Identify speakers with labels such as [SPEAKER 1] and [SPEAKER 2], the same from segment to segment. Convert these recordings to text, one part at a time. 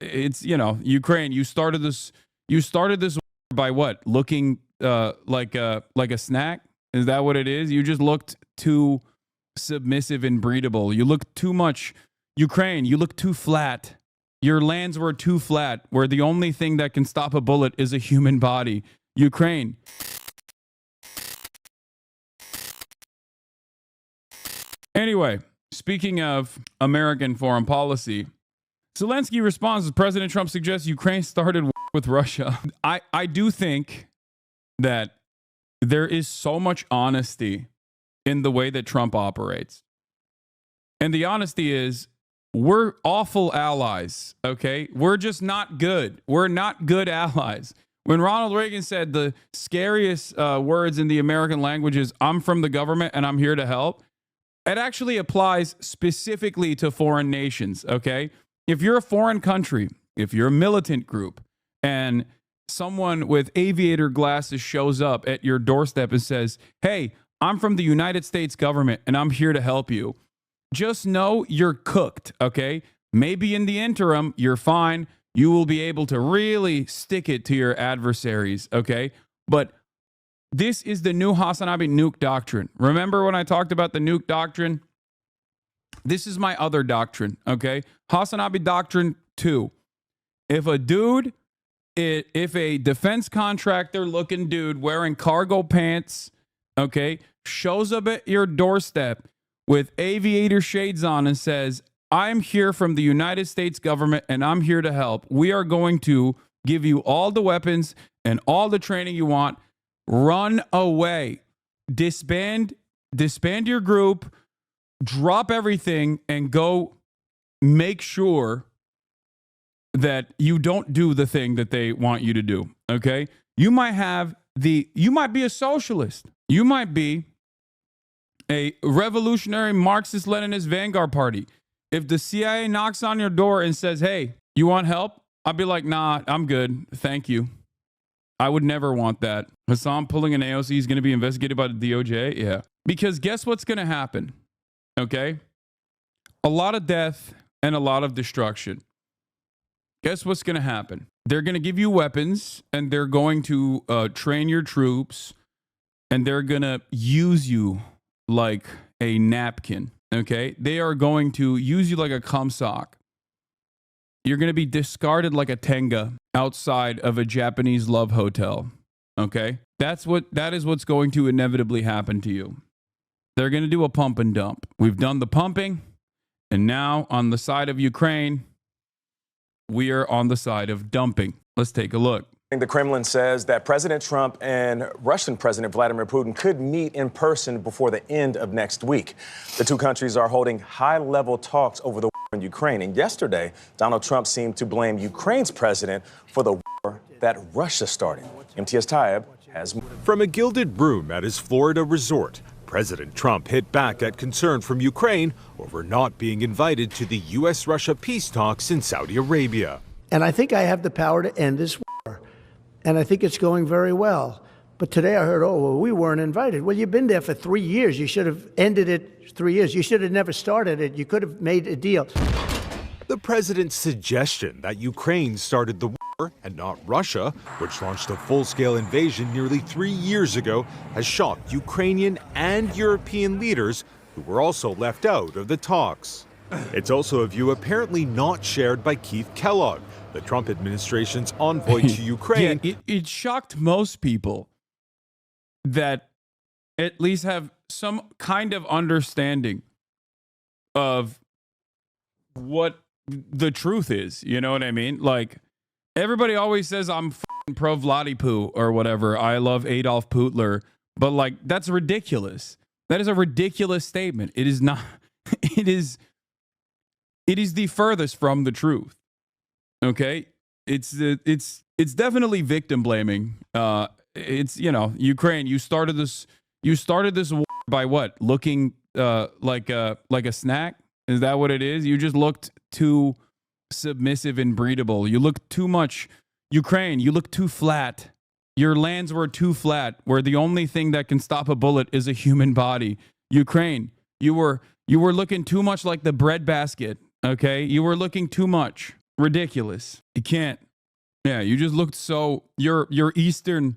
[SPEAKER 1] it's, you know, Ukraine, you started this war by what? Looking like a snack? Is that what it is? You just looked too submissive and breedable. You looked too much. Ukraine, you look too flat. Your lands were too flat, where the only thing that can stop a bullet is a human body. Ukraine. Anyway, speaking of American foreign policy, Zelensky responds as President Trump suggests Ukraine started war with Russia. I do think that there is so much honesty in the way that Trump operates. And the honesty is, we're awful allies, okay? We're just not good. We're not good allies. When Ronald Reagan said the scariest words in the American language is, I'm from the government and I'm here to help, it actually applies specifically to foreign nations, okay? If you're a foreign country, if you're a militant group, and someone with aviator glasses shows up at your doorstep and says, hey, I'm from the United States government and I'm here to help you, just know you're cooked, okay? Maybe in the interim, you're fine. You will be able to really stick it to your adversaries, okay? But this is the new Hasanabi nuke doctrine. Remember when I talked about the nuke doctrine? This is my other doctrine, okay? Hasanabi doctrine 2. If a defense contractor looking dude wearing cargo pants, okay, shows up at your doorstep with aviator shades on and says, I'm here from the United States government and I'm here to help. We are going to give you all the weapons and all the training you want. Run away. Disband your group, drop everything, and go make sure that you don't do the thing that they want you to do. Okay? You might be a socialist. You might be a revolutionary Marxist-Leninist vanguard party. If the CIA knocks on your door and says, hey, you want help? I'd be like, nah, I'm good. Thank you. I would never want that. Hasan pulling an AOC is going to be investigated by the DOJ? Yeah. Because guess what's going to happen? Okay? A lot of death and a lot of destruction. Guess what's going to happen? They're going to give you weapons and they're going to train your troops and they're going to use you like a napkin, okay? They are going to use you like a cum sock. You're going to be discarded like a tenga outside of a Japanese love hotel, okay? That is what's going to inevitably happen to you. They're going to do a pump and dump. We've done the pumping, and now on the side of Ukraine, we are on the side of dumping. Let's take a look.
[SPEAKER 2] The Kremlin says that President Trump and Russian President Vladimir Putin could meet in person before the end of next week. The two countries are holding high-level talks over the war in Ukraine. And yesterday, Donald Trump seemed to blame Ukraine's president for the war that Russia started. MTS Taib has more.
[SPEAKER 3] From a gilded room at his Florida resort, President Trump hit back at concern from Ukraine over not being invited to the U.S.-Russia peace talks in Saudi Arabia.
[SPEAKER 4] And I think I have the power to end this war. And I think it's going very well. But today I heard, oh, well, we weren't invited. Well, you've been there for 3 years. You should have ended it 3 years. You should have never started it. You could have made a deal.
[SPEAKER 3] The president's suggestion that Ukraine started the war and not Russia, which launched a full-scale invasion nearly 3 years ago, has shocked Ukrainian and European leaders who were also left out of the talks. It's also a view apparently not shared by Keith Kellogg, the Trump administration's envoy to Ukraine.
[SPEAKER 1] Yeah, it shocked most people that at least have some kind of understanding of what the truth is. You know what I mean? Like, everybody always says I'm pro Vladipoo or whatever. I love Adolf Putler. But, like, that's ridiculous. That is a ridiculous statement. It is not. It is the furthest from the truth. Okay, it's definitely victim blaming. It's, you know, Ukraine. You started this war by what? Looking like a snack? Is that what it is? You just looked too submissive and breedable. You looked too much. Ukraine, you look too flat. Your lands were too flat, where the only thing that can stop a bullet is a human body. Ukraine, you were looking too much like the breadbasket. Okay, you were looking too much. ridiculous. You can't. Yeah, you just looked so your Eastern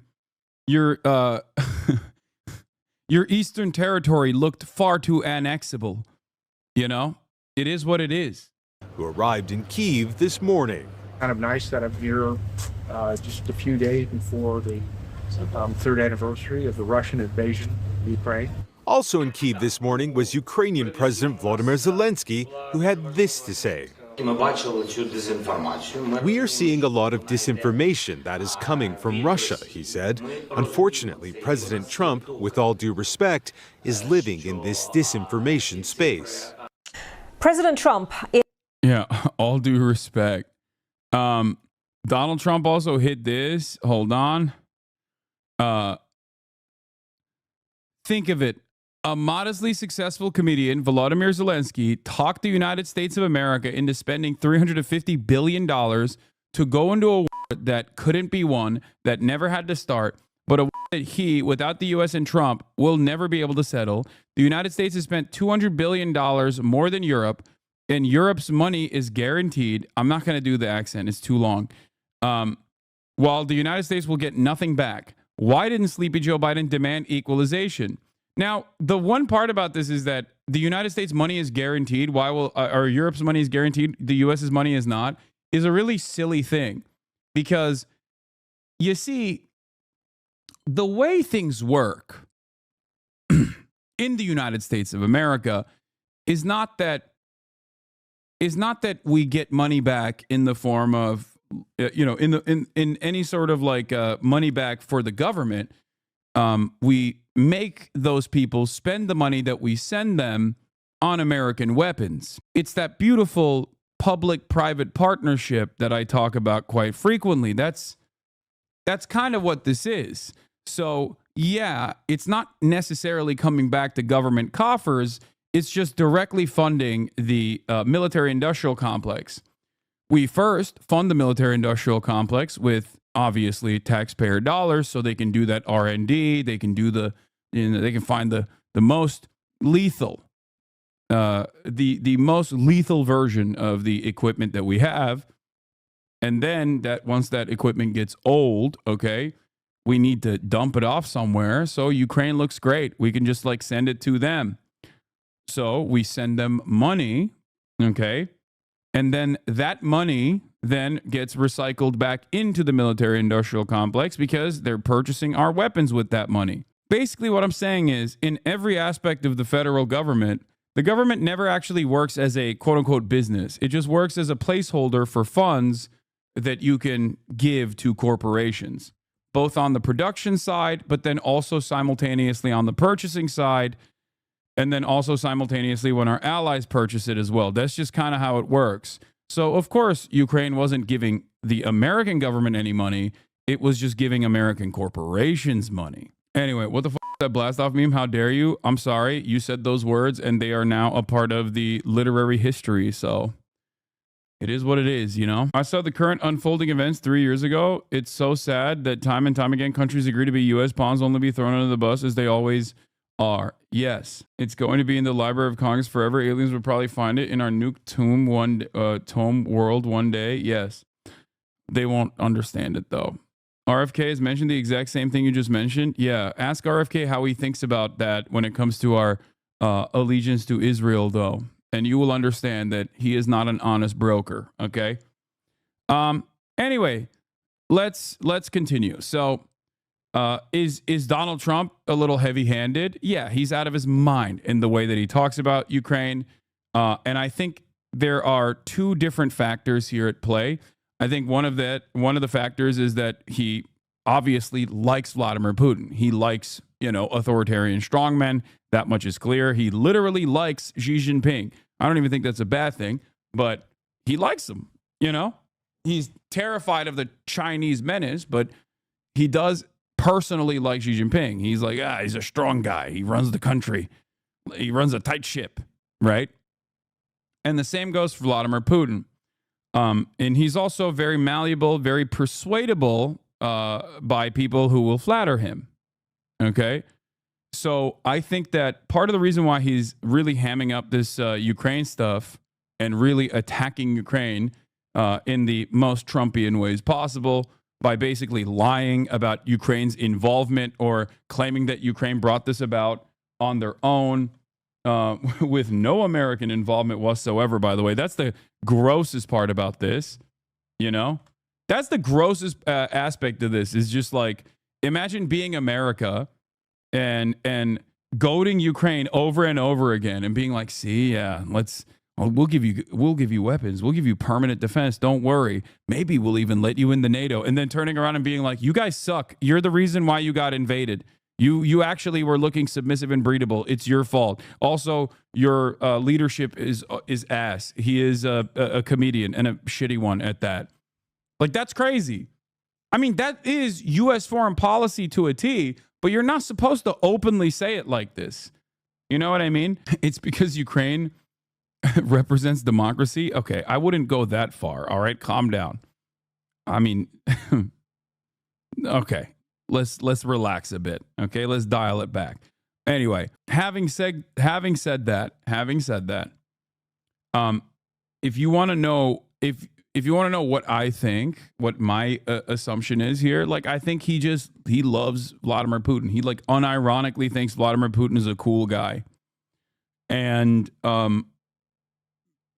[SPEAKER 1] your your Eastern territory looked far too annexable. You know? It is what it is.
[SPEAKER 3] Who arrived in Kyiv this morning.
[SPEAKER 5] Kind of nice that I'm here just a few days before the third anniversary of the Russian invasion of Ukraine.
[SPEAKER 3] Also in Kyiv this morning was Ukrainian President Volodymyr Zelensky, who had this to say. We are seeing a lot of disinformation that is coming from Russia, he said. Unfortunately, President Trump, with all due respect, is living in this disinformation space.
[SPEAKER 6] President Trump.
[SPEAKER 1] Yeah, all due respect. Donald Trump also hit this. Hold on. Think of it. A modestly successful comedian, Volodymyr Zelensky, talked the United States of America into spending $350 billion to go into a war that couldn't be won, that never had to start, but a war that he, without the U.S. and Trump, will never be able to settle. The United States has spent $200 billion more than Europe, and Europe's money is guaranteed. I'm not going to do the accent. It's too long. While the United States will get nothing back. Why didn't Sleepy Joe Biden demand equalization? Now, the one part about this is that the United States money is guaranteed. Why will or Europe's money is guaranteed? The U.S.'s money is not. Is a really silly thing, because you see, the way things work in the United States of America is not that we get money back in the form of in any sort of like money back for the government. We make those people spend the money that we send them on American weapons. It's that beautiful public-private partnership that I talk about quite frequently. That's kind of what this is. So, yeah, it's not necessarily coming back to government coffers. It's just directly funding the military-industrial complex. We first fund the military-industrial complex with obviously taxpayer dollars, so they can do that R&D. They can do they can find the most lethal, the most lethal version of the equipment that we have. And then once that equipment gets old, okay, we need to dump it off somewhere. So Ukraine looks great. We can just like send it to them. So we send them money, okay, and then that money then gets recycled back into the military-industrial complex because they're purchasing our weapons with that money. Basically, what I'm saying is, in every aspect of the federal government, the government never actually works as a quote-unquote business. It just works as a placeholder for funds that you can give to corporations, both on the production side, but then also simultaneously on the purchasing side, and then also simultaneously when our allies purchase it as well. That's just kind of how it works. So, of course, Ukraine wasn't giving the American government any money. It was just giving American corporations money. Anyway, what the f*** is that blast off meme? How dare you? I'm sorry. You said those words, and they are now a part of the literary history. So it is what it is, you know? I saw the current unfolding events 3 years ago. It's so sad that time and time again, countries agree to be U.S. pawns, only be thrown under the bus as they always are. Yes, it's going to be in the Library of Congress forever. Aliens would probably find it in our nuke tomb world one day. Yes, they won't understand it though. RFK has mentioned the exact same thing you just mentioned. Yeah, ask RFK how he thinks about that when it comes to our allegiance to Israel though, and you will understand that he is not an honest broker. Okay. Anyway, let's continue. So. Is Donald Trump a little heavy-handed? Yeah, he's out of his mind in the way that he talks about Ukraine. And I think there are two different factors here at play. I think one of the factors is that he obviously likes Vladimir Putin. He likes, authoritarian strongmen. That much is clear. He literally likes Xi Jinping. I don't even think that's a bad thing, but he likes him, He's terrified of the Chinese menace, but he does personally like Xi Jinping. He's like, he's a strong guy. He runs the country. He runs a tight ship, right? And the same goes for Vladimir Putin. And he's also very malleable, very persuadable by people who will flatter him. Okay? So I think that part of the reason why he's really hamming up this Ukraine stuff and really attacking Ukraine in the most Trumpian ways possible by basically lying about Ukraine's involvement or claiming that Ukraine brought this about on their own with no American involvement whatsoever, by the way. That's the grossest part about this, you know? That's the grossest aspect of this is just like, imagine being America and goading Ukraine over and over again and being like, see, yeah, we'll give you weapons. We'll give you permanent defense. Don't worry. Maybe we'll even let you into NATO. And then turning around and being like, you guys suck. You're the reason why you got invaded. You actually were looking submissive and breedable. It's your fault. Also, your leadership is ass. He is a comedian and a shitty one at that. Like, that's crazy. I mean, that is U.S. foreign policy to a T, but you're not supposed to openly say it like this. You know what I mean? It's because Ukraine represents democracy. Okay, I wouldn't go that far. All right, calm down. I mean, okay, let's relax a bit. Okay, let's dial it back. Anyway, having said that, if you want to know if you want to know what I think, what my assumption is here, like I think he loves Vladimir Putin. He like unironically thinks Vladimir Putin is a cool guy, and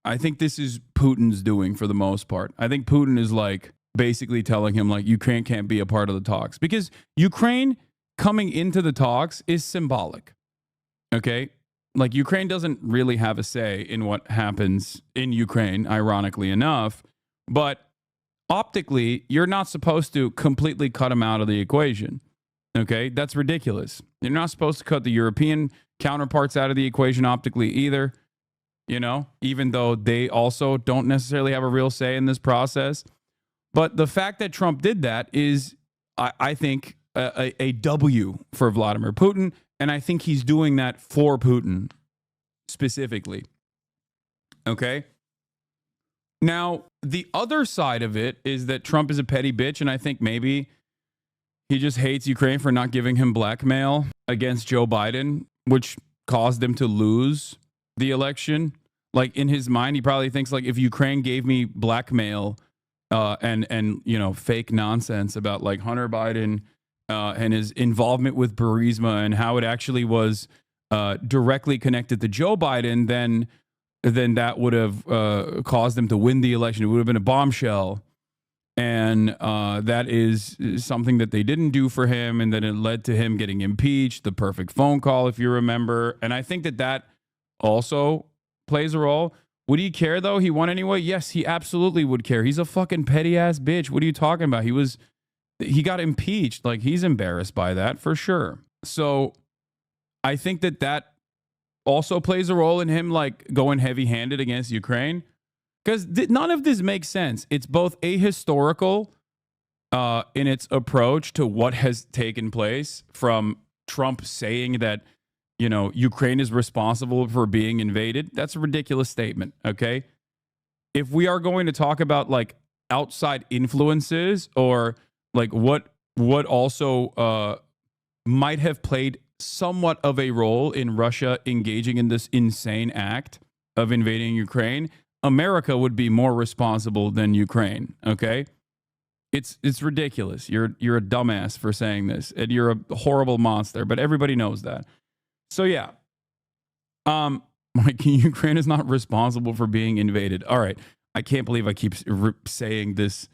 [SPEAKER 1] I think this is Putin's doing for the most part. I think Putin is like basically telling him like Ukraine can't be a part of the talks because Ukraine coming into the talks is symbolic. Okay? Like Ukraine doesn't really have a say in what happens in Ukraine, ironically enough, but optically, you're not supposed to completely cut them out of the equation. Okay? That's ridiculous. You're not supposed to cut the European counterparts out of the equation optically either. You know, even though they also don't necessarily have a real say in this process. But the fact that Trump did that is, I think, a W for Vladimir Putin. And I think he's doing that for Putin specifically. Okay? Now, the other side of it is that Trump is a petty bitch. And I think maybe he just hates Ukraine for not giving him blackmail against Joe Biden, which caused him to lose the election. Like in his mind, he probably thinks like if Ukraine gave me blackmail and you know fake nonsense about like Hunter Biden and his involvement with Burisma and how it actually was directly connected to Joe Biden, then that would have caused him to win the election. It would have been a bombshell, and that is something that they didn't do for him, and then it led to him getting impeached. The perfect phone call, if you remember, and I think that also plays a role. Would he care though? He won anyway? Yes, he absolutely would care. He's a fucking petty ass bitch. What are you talking about? He got impeached. Like he's embarrassed by that for sure. So I think that also plays a role in him like going heavy handed against Ukraine because none of this makes sense. It's both ahistorical in its approach to what has taken place from Trump saying that you know, Ukraine is responsible for being invaded. That's a ridiculous statement, okay? If we are going to talk about like outside influences or like what also might have played somewhat of a role in Russia engaging in this insane act of invading Ukraine, America would be more responsible than Ukraine, okay? It's ridiculous. You're a dumbass for saying this, and you're a horrible monster, but everybody knows that. So yeah, like Ukraine is not responsible for being invaded. All right, I can't believe I keep saying this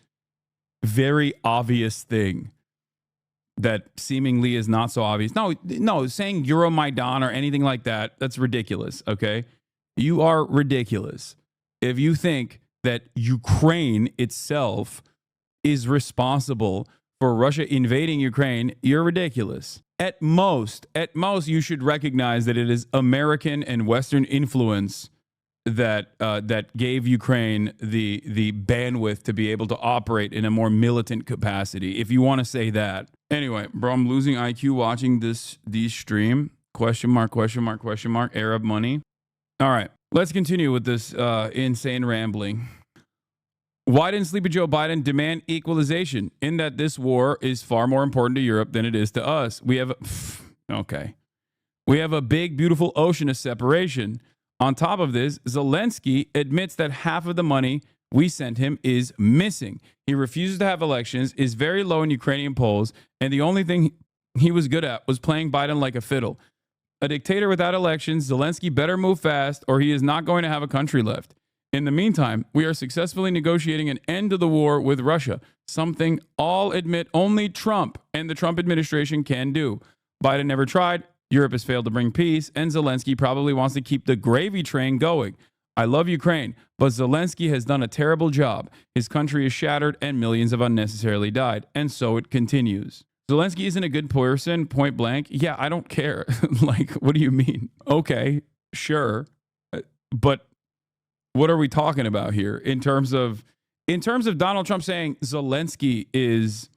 [SPEAKER 1] very obvious thing that seemingly is not so obvious. No, saying Euromaidan or anything like that, that's ridiculous. Okay, you are ridiculous if you think that Ukraine itself is responsible for Russia invading Ukraine. You're ridiculous. At most, you should recognize that it is American and Western influence that gave Ukraine the bandwidth to be able to operate in a more militant capacity. If you want to say that, anyway, bro, I'm losing IQ watching these stream. Question mark? Arab money. All right, let's continue with this insane rambling. Why didn't Sleepy Joe Biden demand equalization? In that this war is far more important to Europe than it is to us. We have a big, beautiful ocean of separation. On top of this, Zelensky admits that half of the money we sent him is missing. He refuses to have elections, is very low in Ukrainian polls, and the only thing he was good at was playing Biden like a fiddle. A dictator without elections, Zelensky better move fast or he is not going to have a country left. In the meantime, we are successfully negotiating an end to the war with Russia, something all admit only Trump and the Trump administration can do. Biden never tried, Europe has failed to bring peace, and Zelensky probably wants to keep the gravy train going. I love Ukraine, but Zelensky has done a terrible job. His country is shattered and millions have unnecessarily died, and so it continues. Zelensky isn't a good person, point blank. Yeah, I don't care. Like, what do you mean? Okay, sure. But what are we talking about here in terms of Donald Trump saying Zelensky is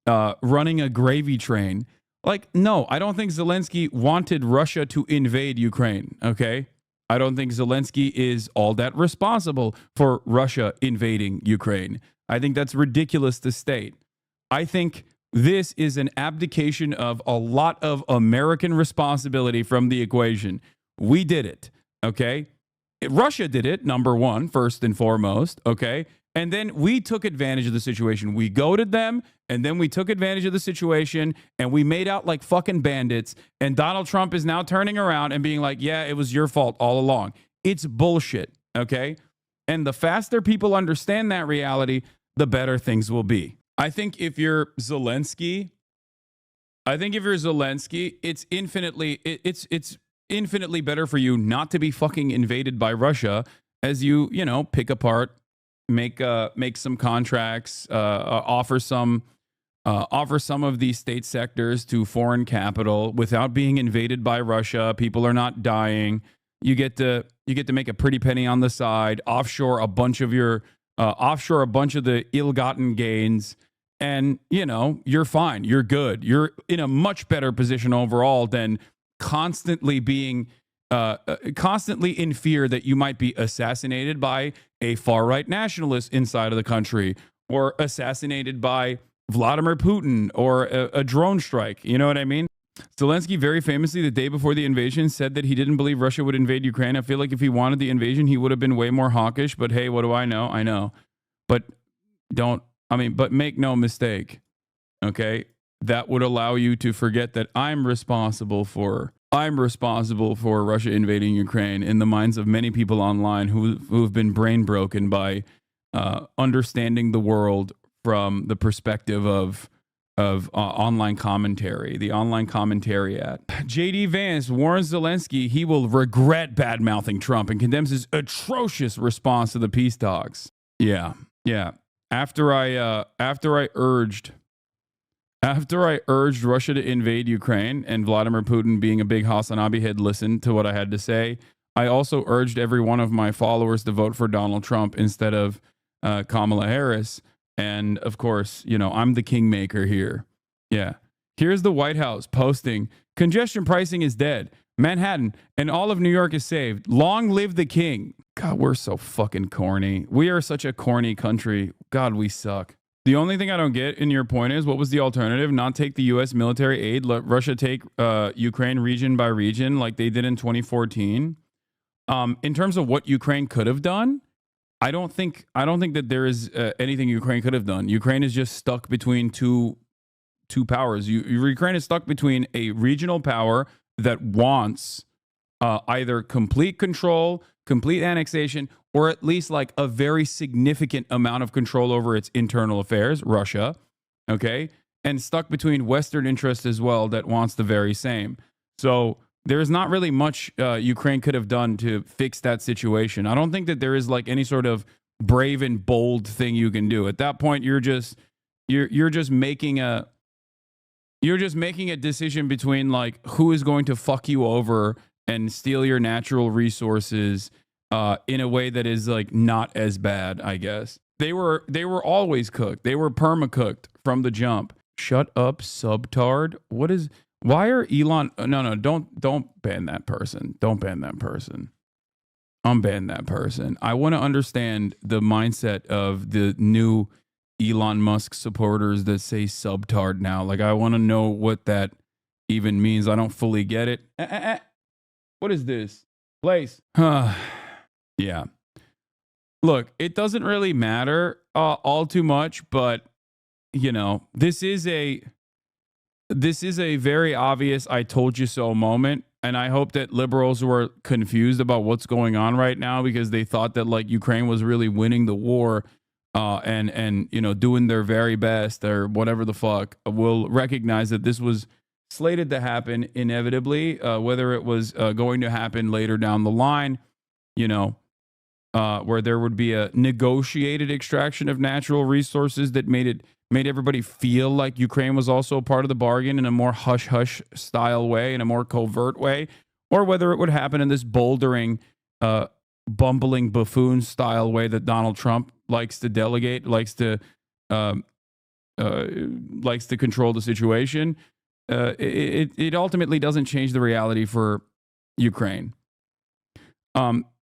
[SPEAKER 1] running a gravy train? Like, no, I don't think Zelensky wanted Russia to invade Ukraine, okay? I don't think Zelensky is all that responsible for Russia invading Ukraine. I think that's ridiculous to state. I think this is an abdication of a lot of American responsibility from the equation. We did it, okay? Russia did it, number one, first and foremost, okay? And then we took advantage of the situation. We goaded them, and then we took advantage of the situation, and we made out like fucking bandits. And Donald Trump is now turning around and being like, yeah, it was your fault all along. It's bullshit, okay? And the faster people understand that reality, the better things will be. I think if you're Zelensky, it's infinitely better for you not to be fucking invaded by Russia as you pick apart, make some contracts, offer some of these state sectors to foreign capital without being invaded by Russia. People are not dying. You get to make a pretty penny on the side, offshore a bunch of the ill-gotten gains, and you're fine. You're good. You're in a much better position overall than constantly being constantly in fear that you might be assassinated by a far-right nationalist inside of the country, or assassinated by Vladimir Putin, or a drone strike. You know what I mean? Zelensky very famously, the day before the invasion, said that he didn't believe Russia would invade Ukraine. I feel like if he wanted the invasion, he would have been way more hawkish. But hey, what do I know? I know. But make no mistake, okay? That would allow you to forget that I'm responsible for Russia invading Ukraine in the minds of many people online who've been brain broken by understanding the world from the perspective of online commentary, the online commentariat. JD Vance warns Zelensky he will regret bad-mouthing Trump and condemns his atrocious response to the peace talks. Yeah. After I urged Russia to invade Ukraine, and Vladimir Putin, being a big Hasanabi, had listened to what I had to say, I also urged every one of my followers to vote for Donald Trump instead of Kamala Harris. And of course, I'm the kingmaker here. Yeah. Here's the White House posting, congestion pricing is dead. Manhattan and all of New York is saved. Long live the king. God, we're so fucking corny. We are such a corny country. God, we suck. The only thing I don't get in your point is, what was the alternative? Not take the U.S. military aid, let Russia take Ukraine region by region like they did in 2014. In terms of what Ukraine could have done, I don't think that there is anything Ukraine could have done. Ukraine is just stuck between two powers. Ukraine is stuck between a regional power that wants either complete control, complete annexation, or at least like a very significant amount of control over its internal affairs, Russia, okay? And stuck between Western interests as well that wants the very same. So there's not really much Ukraine could have done to fix that situation. I don't think that there is like any sort of brave and bold thing you can do. At that point, you're just making a decision between like who is going to fuck you over and steal your natural resources in a way that is like not as bad, I guess. They were always cooked. They were perma-cooked from the jump. Shut up, subtard. Why are Elon? No, don't ban that person. Don't ban that person. Unban that person. I want to understand the mindset of the new Elon Musk supporters that say subtard now. Like, I want to know what that even means. I don't fully get it. What is this place? Yeah. Look, it doesn't really matter all too much, but you know, this is a very obvious "I told you so" moment, and I hope that liberals were confused about what's going on right now because they thought that like Ukraine was really winning the war, and you know doing their very best or whatever the fuck. Will recognize that this was slated to happen inevitably, whether it was going to happen later down the line, you know. Where there would be a negotiated extraction of natural resources that made everybody feel like Ukraine was also a part of the bargain in a more hush-hush style way, in a more covert way, or whether it would happen in this bouldering, bumbling buffoon style way that Donald Trump likes to delegate, likes to control the situation. It ultimately doesn't change the reality for Ukraine.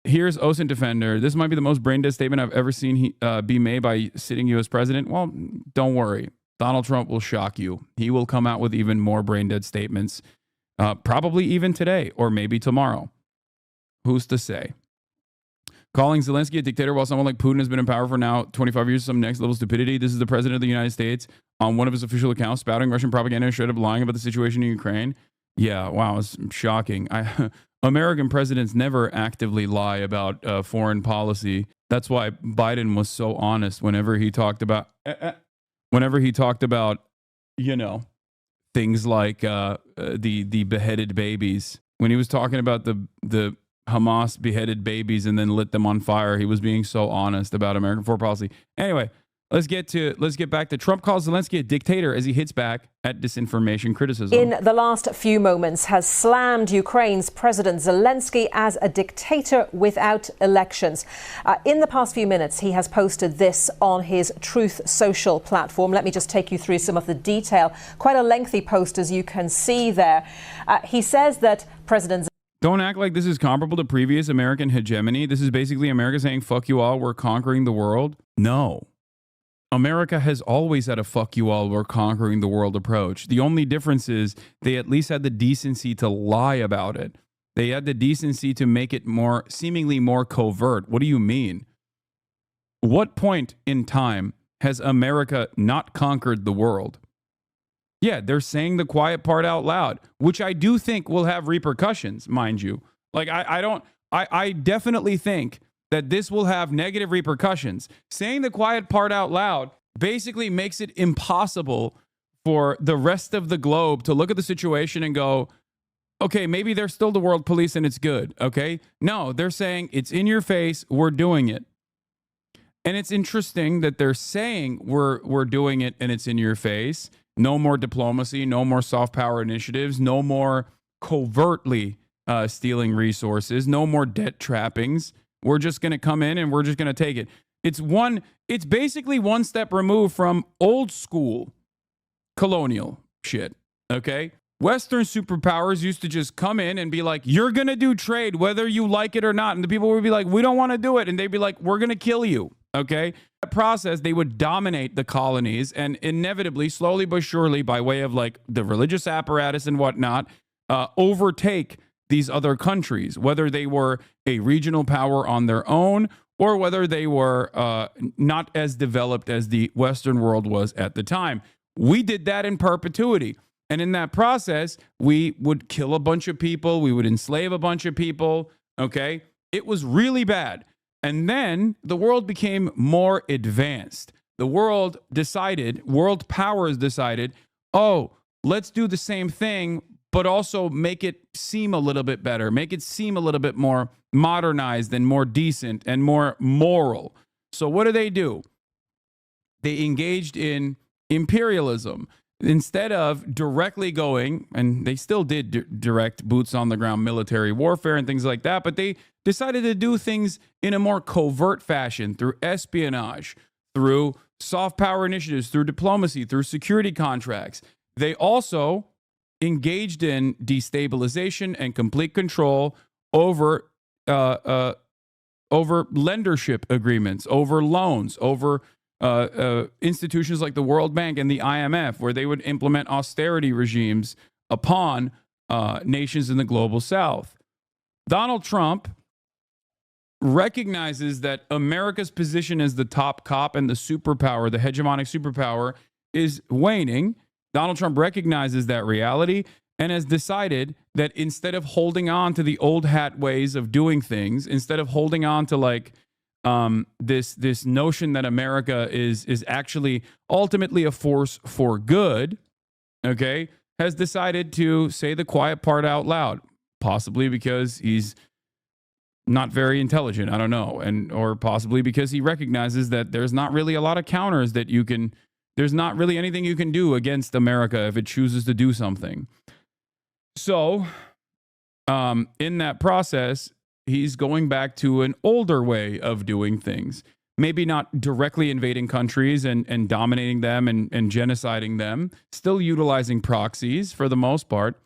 [SPEAKER 1] Here's OSINT Defender. This might be the most brain-dead statement I've ever seen be made by sitting U.S. president. Well, don't worry. Donald Trump will shock you. He will come out with even more brain-dead statements, probably even today or maybe tomorrow. Who's to say? Calling Zelensky a dictator while someone like Putin has been in power for now 25 years is some next-level stupidity. This is the president of the United States on one of his official accounts spouting Russian propaganda and straight up lying about the situation in Ukraine. Yeah, wow, it's shocking. American presidents never actively lie about foreign policy. That's why Biden was so honest whenever he talked about, you know, things like the beheaded babies. When he was talking about the Hamas beheaded babies and then lit them on fire, he was being so honest about American foreign policy. Anyway, let's get back to Trump calls Zelensky a dictator as he hits back at disinformation criticism.
[SPEAKER 6] In the last few moments has slammed Ukraine's President Zelensky as a dictator without elections. In the past few minutes, he has posted this on his Truth Social platform. Let me just take you through some of the detail. Quite a lengthy post, as you can see there. He says that President
[SPEAKER 1] Don't act like this is comparable to previous American hegemony. This is basically America saying, fuck you all, we're conquering the world. No. America has always had a fuck you all, we're conquering the world approach. The only difference is they at least had the decency to lie about it. They had the decency to make it seemingly more covert. What do you mean? What point in time has America not conquered the world? Yeah, they're saying the quiet part out loud, which I do think will have repercussions, mind you. Like, I definitely think that this will have negative repercussions. Saying the quiet part out loud basically makes it impossible for the rest of the globe to look at the situation and go, okay, maybe they're still the world police and it's good, okay? No, they're saying it's in your face, we're doing it. And it's interesting that they're saying we're doing it and it's in your face. No more diplomacy, no more soft power initiatives, no more covertly stealing resources, no more debt trappings. We're just going to come in and we're just going to take it. It's basically one step removed from old school colonial shit, okay? Western superpowers used to just come in and be like, you're going to do trade whether you like it or not. And the people would be like, we don't want to do it. And they'd be like, we're going to kill you, okay? That process, they would dominate the colonies and inevitably, slowly but surely, by way of like the religious apparatus and whatnot, overtake these other countries, whether they were a regional power on their own or whether they were not as developed as the Western world was at the time. We did that in perpetuity. And in that process, we would kill a bunch of people. We would enslave a bunch of people. Okay. It was really bad. And then the world became more advanced. The world powers decided, oh, let's do the same thing, but also make it seem a little bit better, make it seem a little bit more modernized and more decent and more moral. So what do? They engaged in imperialism. Instead of directly going, and they still did direct boots on the ground military warfare and things like that, but they decided to do things in a more covert fashion through espionage, through soft power initiatives, through diplomacy, through security contracts. They also engaged in destabilization and complete control over lendership agreements, over loans, over institutions like the World Bank and the IMF, where they would implement austerity regimes upon nations in the global south. Donald Trump recognizes that America's position as the top cop and the superpower, the hegemonic superpower, is waning. Donald Trump recognizes that reality and has decided that instead of holding on to the old hat ways of doing things, instead of holding on to like this notion that America is actually ultimately a force for good, okay, has decided to say the quiet part out loud, possibly because he's not very intelligent, I don't know, or possibly because he recognizes that there's not really a lot of counters that you can, there's not really anything you can do against America if it chooses to do something. So, in that process, he's going back to an older way of doing things. Maybe not directly invading countries and dominating them and genociding them, still utilizing proxies for the most part,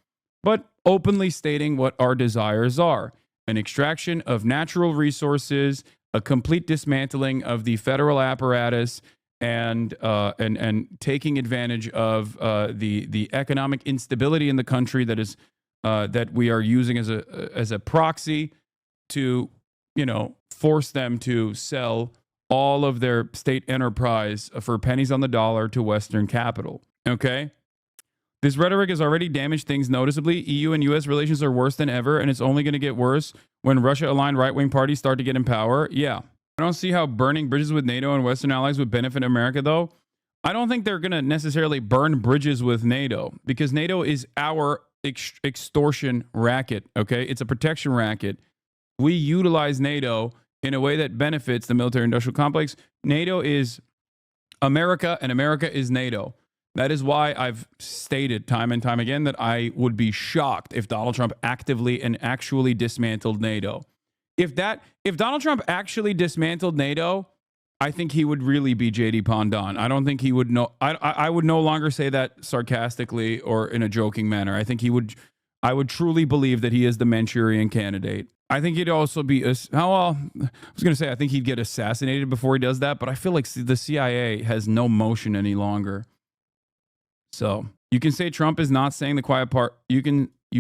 [SPEAKER 1] but openly stating what our desires are. An extraction of natural resources, a complete dismantling of the federal apparatus, and taking advantage of the economic instability in the country that we are using as a proxy to, force them to sell all of their state enterprise for pennies on the dollar to Western capital. Okay? This rhetoric has already damaged things noticeably. EU and US relations are worse than ever, and it's only going to get worse when Russia-aligned right-wing parties start to get in power. Yeah. I don't see how burning bridges with NATO and Western allies would benefit America, though. I don't think they're going to necessarily burn bridges with NATO, because NATO is our extortion racket, okay? It's a protection racket. We utilize NATO in a way that benefits the military-industrial complex. NATO is America, and America is NATO. That is why I've stated time and time again that I would be shocked if Donald Trump actively and actually dismantled NATO. If Donald Trump actually dismantled NATO, I think he would really be JD Pondon. I don't think he would know. I would no longer say that sarcastically or in a joking manner. I would truly believe that he is the Manchurian candidate. I think he'd also be, I was going to say, I think he'd get assassinated before he does that, but I feel like the CIA has no motion any longer. So you can say Trump is not saying the quiet part. You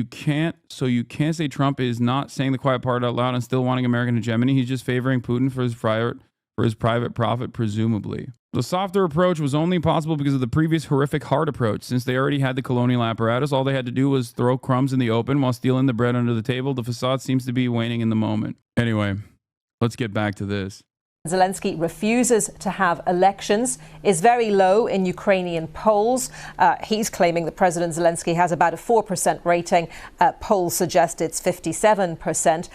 [SPEAKER 1] can't say Trump is not saying the quiet part out loud and still wanting American hegemony. He's just favoring Putin for his private profit, presumably. The softer approach was only possible because of the previous horrific hard approach. Since they already had the colonial apparatus, all they had to do was throw crumbs in the open while stealing the bread under the table. The facade seems to be waning in the moment. Anyway, let's get back to this.
[SPEAKER 6] Zelensky refuses to have elections, is very low in Ukrainian polls. He's claiming that President Zelensky has about a 4% rating. Polls suggest it's 57%.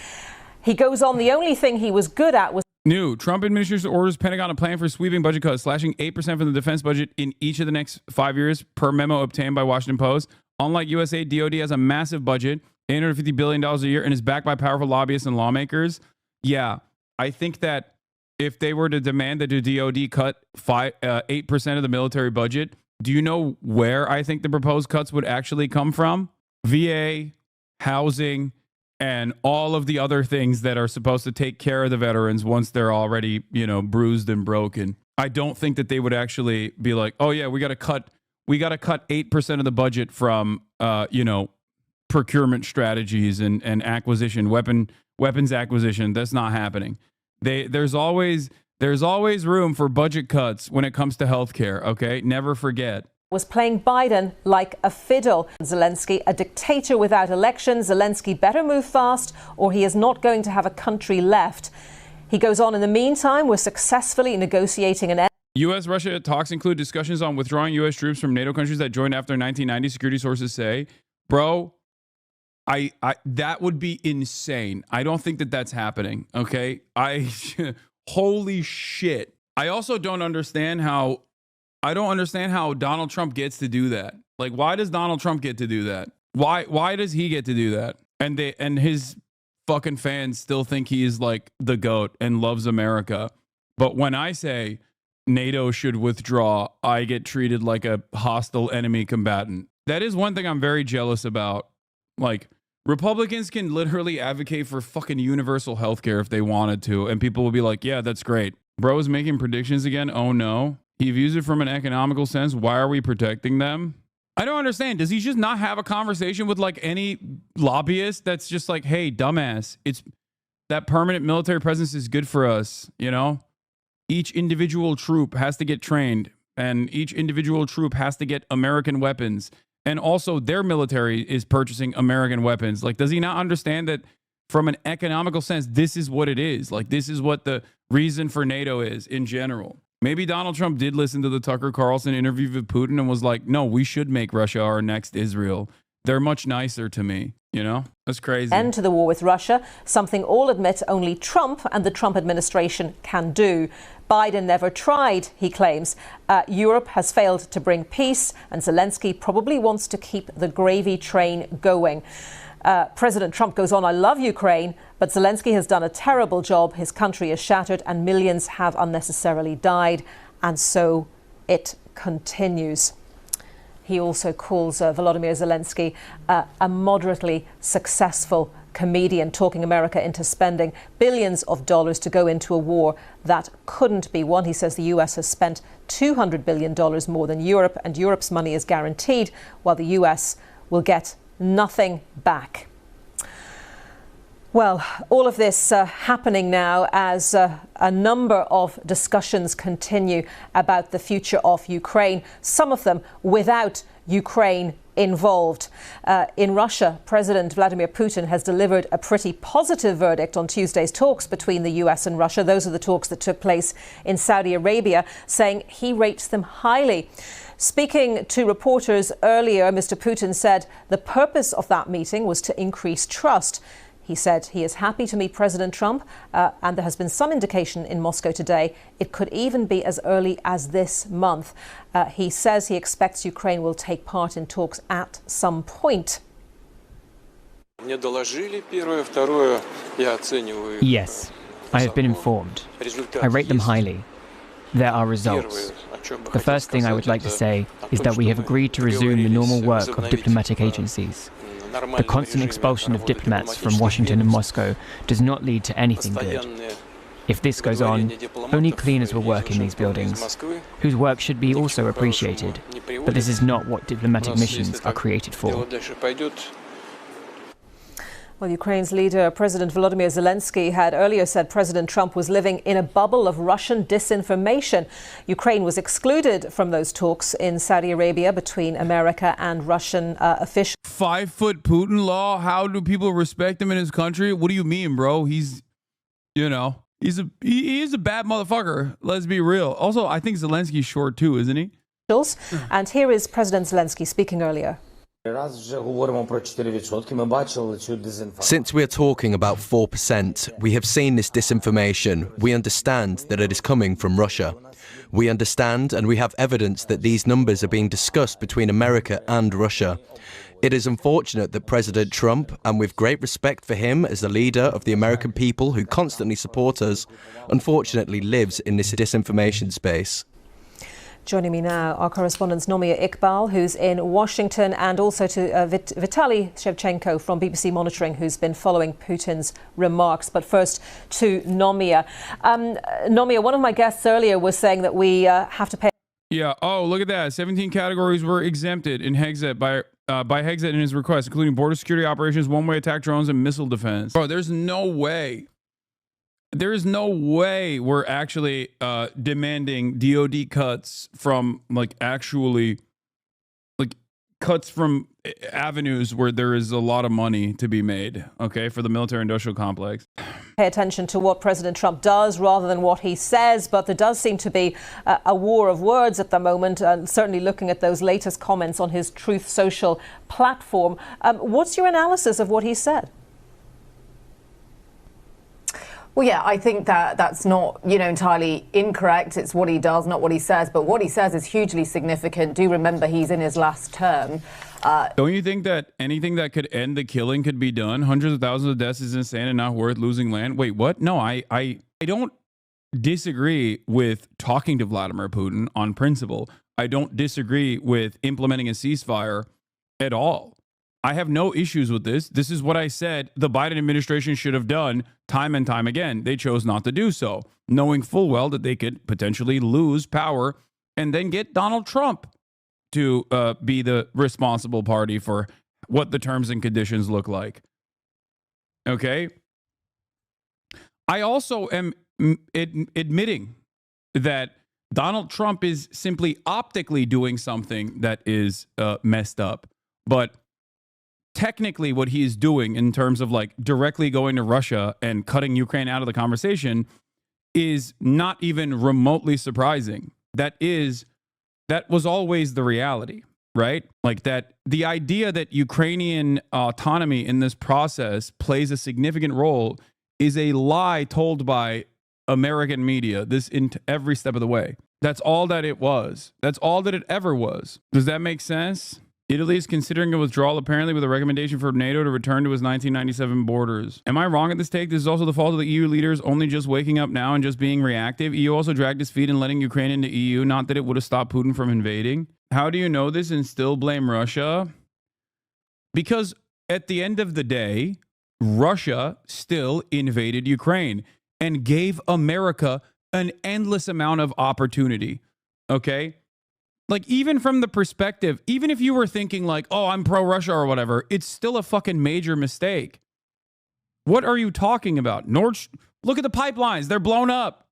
[SPEAKER 6] He goes on, the only thing he was good at was
[SPEAKER 1] New Trump administration orders Pentagon a plan for sweeping budget cuts, slashing 8% from the defense budget in each of the next 5 years, per memo obtained by Washington Post. Unlike USA, DOD has a massive budget, $850 billion a year, and is backed by powerful lobbyists and lawmakers. Yeah, I think that if they were to demand that the DOD cut 8% of the military budget, do you know where I think the proposed cuts would actually come from? VA, housing, and all of the other things that are supposed to take care of the veterans once they're already, bruised and broken. I don't think that they would actually be like, oh yeah, we got to cut 8% of the budget from, procurement strategies and acquisition, weapons acquisition. That's not happening. There's always room for budget cuts when it comes to healthcare. Okay, never forget.
[SPEAKER 6] Was playing Biden like a fiddle. Zelensky, a dictator without elections. Zelensky better move fast or he is not going to have a country left. He goes on, in the meantime, we're successfully negotiating an
[SPEAKER 1] U.S.-Russia talks include discussions on withdrawing U.S. troops from NATO countries that joined after 1990, security sources say. Bro, I that would be insane. I don't think that that's happening, okay? Holy shit. I also don't understand how Donald Trump gets to do that. Like, why does Donald Trump get to do that? Why does he get to do that? And his fucking fans still think he is like the GOAT and loves America. But when I say NATO should withdraw, I get treated like a hostile enemy combatant. That is one thing I'm very jealous about. Like, Republicans can literally advocate for fucking universal healthcare if they wanted to, and people will be like, yeah, that's great. Bro is making predictions again. Oh no. He views it from an economical sense. Why are we protecting them? I don't understand. Does he just not have a conversation with like any lobbyist that's just like, hey, dumbass, that permanent military presence is good for us, you know? Each individual troop has to get trained, and each individual troop has to get American weapons. And also their military is purchasing American weapons. Like, does he not understand that from an economical sense, this is what it is? Like, this is what the reason for NATO is in general. Maybe Donald Trump did listen to the Tucker Carlson interview with Putin and was like, no, we should make Russia our next Israel. They're much nicer to me, you know? That's crazy.
[SPEAKER 6] End to the war with Russia, something all admit only Trump and the Trump administration can do. Biden never tried, he claims. Europe has failed to bring peace, and Zelensky probably wants to keep the gravy train going. President Trump goes on, I love Ukraine, but Zelensky has done a terrible job. His country is shattered and millions have unnecessarily died. And so it continues. He also calls Volodymyr Zelensky a moderately successful comedian, talking America into spending billions of dollars to go into a war that couldn't be won. He says the US has spent $200 billion more than Europe, and Europe's money is guaranteed, while the US will get nothing back. Well, all of this happening now as a number of discussions continue about the future of Ukraine, some of them without Ukraine involved. In Russia, President Vladimir Putin has delivered a pretty positive verdict on Tuesday's talks between the US and Russia. Those are the talks that took place in Saudi Arabia, saying he rates them highly. Speaking to reporters earlier, Mr. Putin said the purpose of that meeting was to increase trust. He said he is happy to meet President Trump, and there has been some indication in Moscow today it could even be as early as this month. He says he expects Ukraine will take part in talks at some point.
[SPEAKER 7] Yes, I have been informed. I rate them highly. There are results. The first thing I would like to say is that we have agreed to resume the normal work of diplomatic agencies. The constant expulsion of diplomats from Washington and Moscow does not lead to anything good. If this goes on, only cleaners will work in these buildings, whose work should be also appreciated. But this is not what diplomatic missions are created for.
[SPEAKER 6] Well, Ukraine's leader, President Volodymyr Zelensky, had earlier said President Trump was living in a bubble of Russian disinformation. Ukraine was excluded from those talks in Saudi Arabia between America and Russian officials.
[SPEAKER 1] 5-foot Putin law? How do people respect him in his country? What do you mean, bro? He's, you know, he is a bad motherfucker. Let's be real. Also, I think Zelensky's short too, isn't he?
[SPEAKER 6] And here is President Zelensky speaking earlier.
[SPEAKER 8] Since we are talking about 4%, we have seen this disinformation. We understand that it is coming from Russia. We understand and we have evidence that these numbers are being discussed between America and Russia. It is unfortunate that President Trump, and with great respect for him as the leader of the American people who constantly support us, unfortunately lives in this disinformation space.
[SPEAKER 6] Joining me now, our correspondent Nomia Iqbal, who's in Washington, and also to Vitaly Shevchenko from BBC Monitoring, who's been following Putin's remarks. But first to Nomia. Nomia, one of my guests earlier was saying that we have to pay.
[SPEAKER 1] Yeah. Oh, look at that. 17 categories were exempted in Hexet by Hexet in his request, including border security operations, one-way attack drones, and missile defense. Bro, there's no way. There is no way we're actually demanding DOD cuts from cuts from avenues where there is a lot of money to be made, okay, for the military industrial complex.
[SPEAKER 6] Pay attention to what President Trump does rather than what he says, but there does seem to be a war of words at the moment, and certainly looking at those latest comments on his Truth Social platform. What's your analysis of what he said?
[SPEAKER 9] Well, yeah, I think that that's not, entirely incorrect. It's what he does, not what he says. But what he says is hugely significant. Do remember he's in his last term.
[SPEAKER 1] Don't you think that anything that could end the killing could be done? Hundreds of thousands of deaths is insane and not worth losing land. Wait, what? No, I don't disagree with talking to Vladimir Putin on principle. I don't disagree with implementing a ceasefire at all. I have no issues with this. This is what I said the Biden administration should have done time and time again. They chose not to do so, knowing full well that they could potentially lose power and then get Donald Trump to be the responsible party for what the terms and conditions look like. Okay? I also am admitting that Donald Trump is simply optically doing something that is messed up. But technically what he is doing in terms of like directly going to Russia and cutting Ukraine out of the conversation is not even remotely surprising. That was always the reality, right? Like that the idea that Ukrainian autonomy in this process plays a significant role is a lie told by American media every step of the way. That's all that it was. That's all that it ever was. Does that make sense? Italy is considering a withdrawal, apparently with a recommendation for NATO to return to its 1997 borders. Am I wrong at this take? This is also the fault of the EU leaders only just waking up now and just being reactive. EU also dragged its feet in letting Ukraine into EU, not that it would have stopped Putin from invading. How do you know this and still blame Russia? Because at the end of the day, Russia still invaded Ukraine and gave America an endless amount of opportunity. Okay? Like, even from the perspective, even if you were thinking like, oh, I'm pro-Russia or whatever, it's still a fucking major mistake. What are you talking about? Look at the pipelines. They're blown up.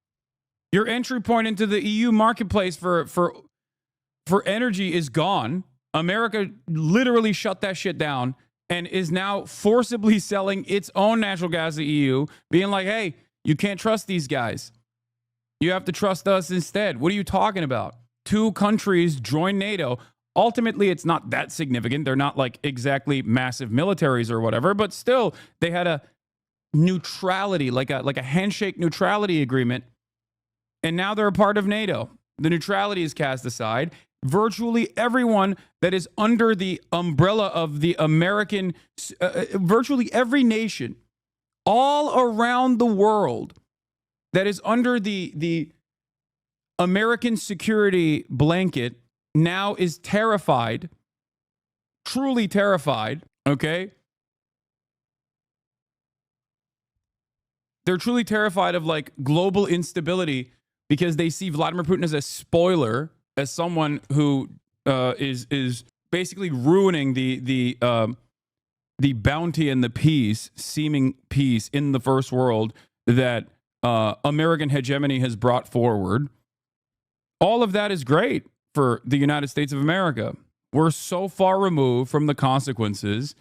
[SPEAKER 1] Your entry point into the EU marketplace for energy is gone. America literally shut that shit down and is now forcibly selling its own natural gas to the EU, being like, hey, you can't trust these guys. You have to trust us instead. What are you talking about? 2 countries join NATO. Ultimately, it's not that significant. They're not like exactly massive militaries or whatever, but still, they had a neutrality, like a handshake neutrality agreement, and now they're a part of NATO. The neutrality is cast aside. Virtually everyone that is under the umbrella of the American, virtually every nation all around the world that is under the American security blanket now is terrified, truly terrified, okay? They're truly terrified of like global instability because they see Vladimir Putin as a spoiler, as someone who is basically ruining the bounty and the seeming peace in the first world that American hegemony has brought forward. All of that is great for the United States of America. We're so far removed from the consequences,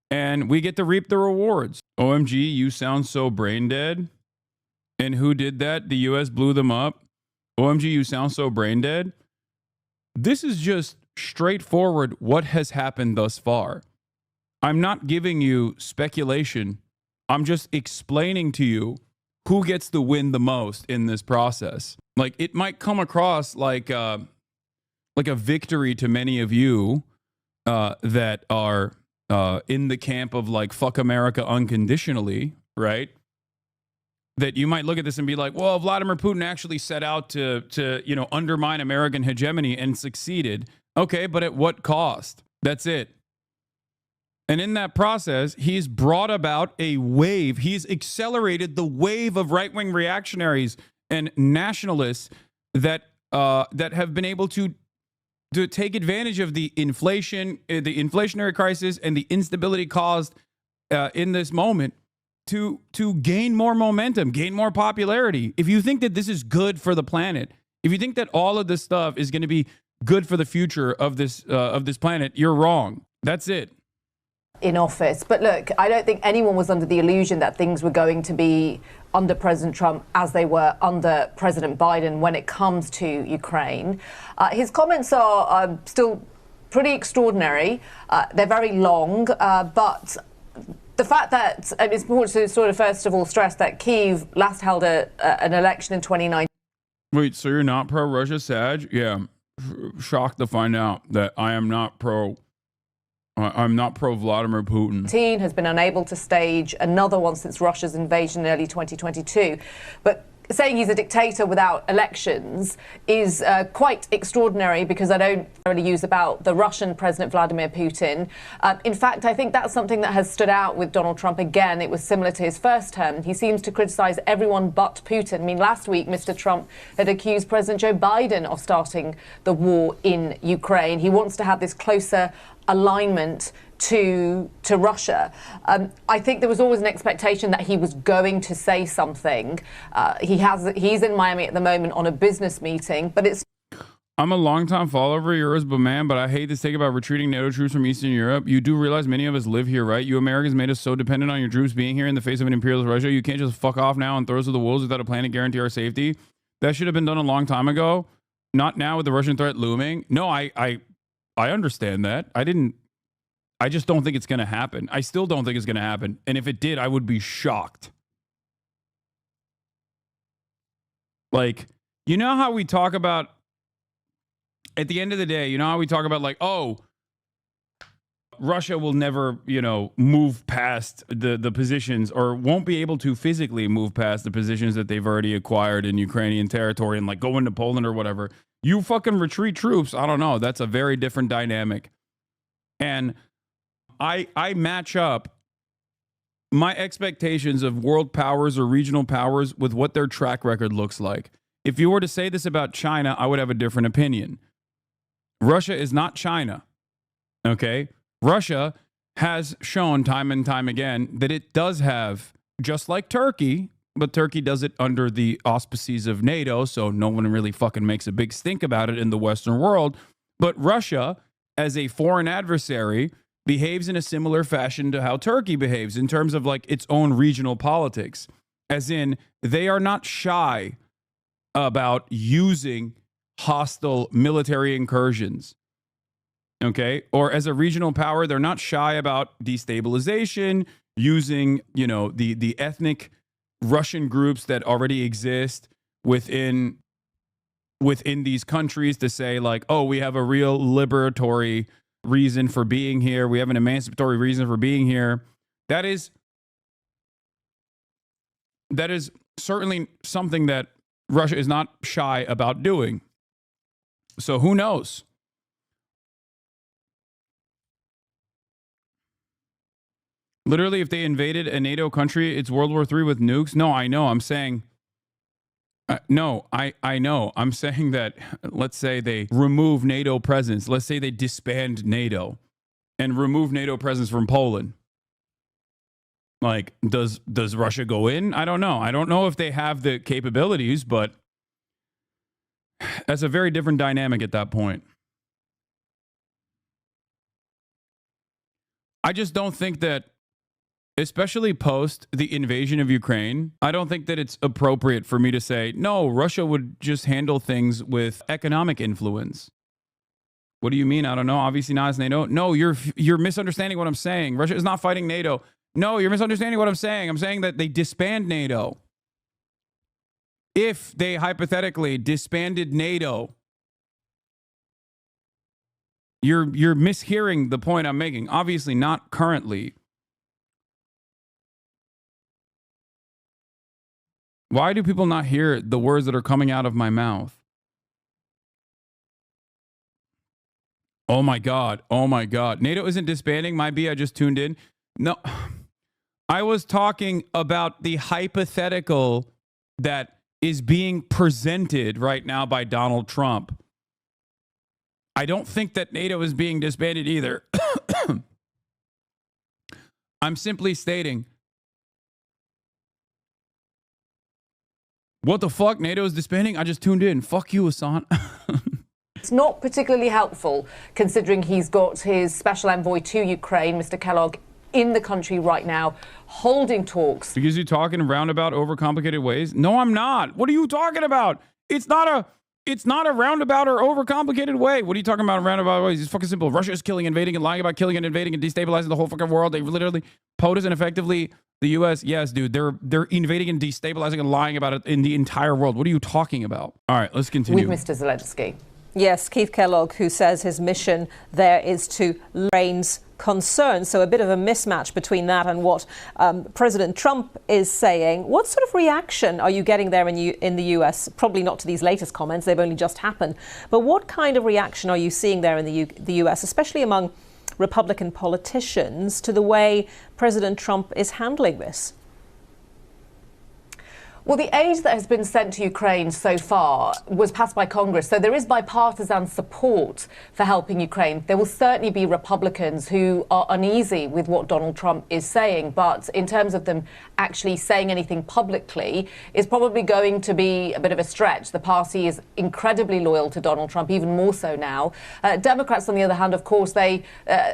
[SPEAKER 1] and we get to reap the rewards. OMG, you sound so brain dead. And who did that? The U.S. blew them up. OMG, you sound so brain dead. This is just straightforward what has happened thus far. I'm not giving you speculation. I'm just explaining to you who gets to win the most in this process. Like, it might come across like a victory to many of you that are in the camp of like, fuck America unconditionally, right? That you might look at this and be like, well, Vladimir Putin actually set out to undermine American hegemony and succeeded. Okay, but at what cost? That's it. And in that process, he's brought about a wave. He's accelerated the wave of right-wing reactionaries and nationalists that have been able to take advantage of the inflationary crisis and the instability caused in this moment to gain more momentum, gain more popularity. If you think that this is good for the planet, if you think that all of this stuff is going to be good for the future of this planet, you're wrong. That's it.
[SPEAKER 9] In office. But look, I don't think anyone was under the illusion that things were going to be under President Trump as they were under President Biden when it comes to Ukraine. His comments are still pretty extraordinary. They're very long, but the fact that it's important to sort of first of all stress that Kyiv last held an election in 2019.
[SPEAKER 1] Wait, so you're not pro-Russia, Sag? Yeah, shocked to find out that I am not pro. I'm not pro-Vladimir Putin.
[SPEAKER 9] Has been unable to stage another one since Russia's invasion in early 2022. But saying he's a dictator without elections is quite extraordinary, because I don't really use about the Russian President Vladimir Putin. In fact, I think that's something that has stood out with Donald Trump again. It was similar to his first term. He seems to criticize everyone but Putin. I mean, last week, Mr. Trump had accused President Joe Biden of starting the war in Ukraine. He wants to have this closer alignment to Russia. I think there was always an expectation that he was going to say something. He's in Miami at the moment on a business meeting, but it's.
[SPEAKER 1] I'm a longtime follower of yours, but man, I hate this take about retreating NATO troops from Eastern Europe. You do realize many of us live here, right? You Americans made us so dependent on your troops being here in the face of an imperialist Russia. You can't just fuck off now and throw us to the wolves without a plan to guarantee our safety. That should have been done a long time ago. Not now with the Russian threat looming. No, I understand that. I just don't think it's going to happen. I still don't think it's going to happen. And if it did, I would be shocked. Like, you know how we talk about, at the end of the day, you know how we talk about like, oh, Russia will never, move past the positions, or won't be able to physically move past the positions that they've already acquired in Ukrainian territory and like go into Poland or whatever. You fucking retreat troops. I don't know. That's a very different dynamic. And I match up my expectations of world powers or regional powers with what their track record looks like. If you were to say this about China, I would have a different opinion. Russia is not China. Okay? Russia has shown time and time again that it does have, just like Turkey, but Turkey does it under the auspices of NATO, so no one really fucking makes a big stink about it in the Western world. But Russia, as a foreign adversary, behaves in a similar fashion to how Turkey behaves in terms of like its own regional politics. As in, they are not shy about using hostile military incursions. Okay? Or as a regional power, they're not shy about destabilization, using, the ethnic Russian groups that already exist within these countries to say like, oh, we have a real liberatory reason for being here. We have an emancipatory reason for being here. That is certainly something that Russia is not shy about doing. So who knows? Literally, if they invaded a NATO country, it's World War III with nukes. No, I know. I'm saying, I know. I'm saying that, let's say they remove NATO presence. Let's say they disband NATO and remove NATO presence from Poland. Like, does Russia go in? I don't know. I don't know if they have the capabilities, but that's a very different dynamic at that point. I just don't think that, especially post the invasion of Ukraine, I don't think that it's appropriate for me to say, no, Russia would just handle things with economic influence. What do you mean? I don't know. Obviously not as NATO. No, you're misunderstanding what I'm saying. Russia is not fighting NATO. No, you're misunderstanding what I'm saying. I'm saying that they disband NATO. If they hypothetically disbanded NATO, you're mishearing the point I'm making. Obviously not currently. Why do people not hear the words that are coming out of my mouth? Oh my God. Oh my God. NATO isn't disbanding. Might be. I just tuned in. No, I was talking about the hypothetical that is being presented right now by Donald Trump. I don't think that NATO is being disbanded either. I'm simply stating, what the fuck? NATO is disbanding? I just tuned in. Fuck you, Hasan.
[SPEAKER 9] It's not particularly helpful considering he's got his special envoy to Ukraine, Mr. Kellogg, in the country right now, holding talks.
[SPEAKER 1] Because you're talking roundabout, overcomplicated ways? No, I'm not. What are you talking about? It's not a roundabout or overcomplicated way. What are you talking about in roundabout ways? It's fucking simple. Russia is killing, invading, and lying about killing and invading and destabilizing the whole fucking world. They literally POTUS and effectively the U.S. Yes, dude, they're invading and destabilizing and lying about it in the entire world. What are you talking about? All right, let's continue.
[SPEAKER 9] With Mr. Zelensky.
[SPEAKER 6] Yes, Keith Kellogg, who says his mission there is to Ukraine's concerns. So a bit of a mismatch between that and what President Trump is saying. What sort of reaction are you getting there in the US? Probably not to these latest comments. They've only just happened. But what kind of reaction are you seeing there in the US, especially among Republican politicians, to the way President Trump is handling this?
[SPEAKER 9] Well, the aid that has been sent to Ukraine so far was passed by Congress, so there is bipartisan support for helping Ukraine. There will certainly be Republicans who are uneasy with what Donald Trump is saying, but in terms of them actually saying anything publicly, is probably going to be a bit of a stretch. The party is incredibly loyal to Donald Trump, even more so now. Democrats, on the other hand, of course, they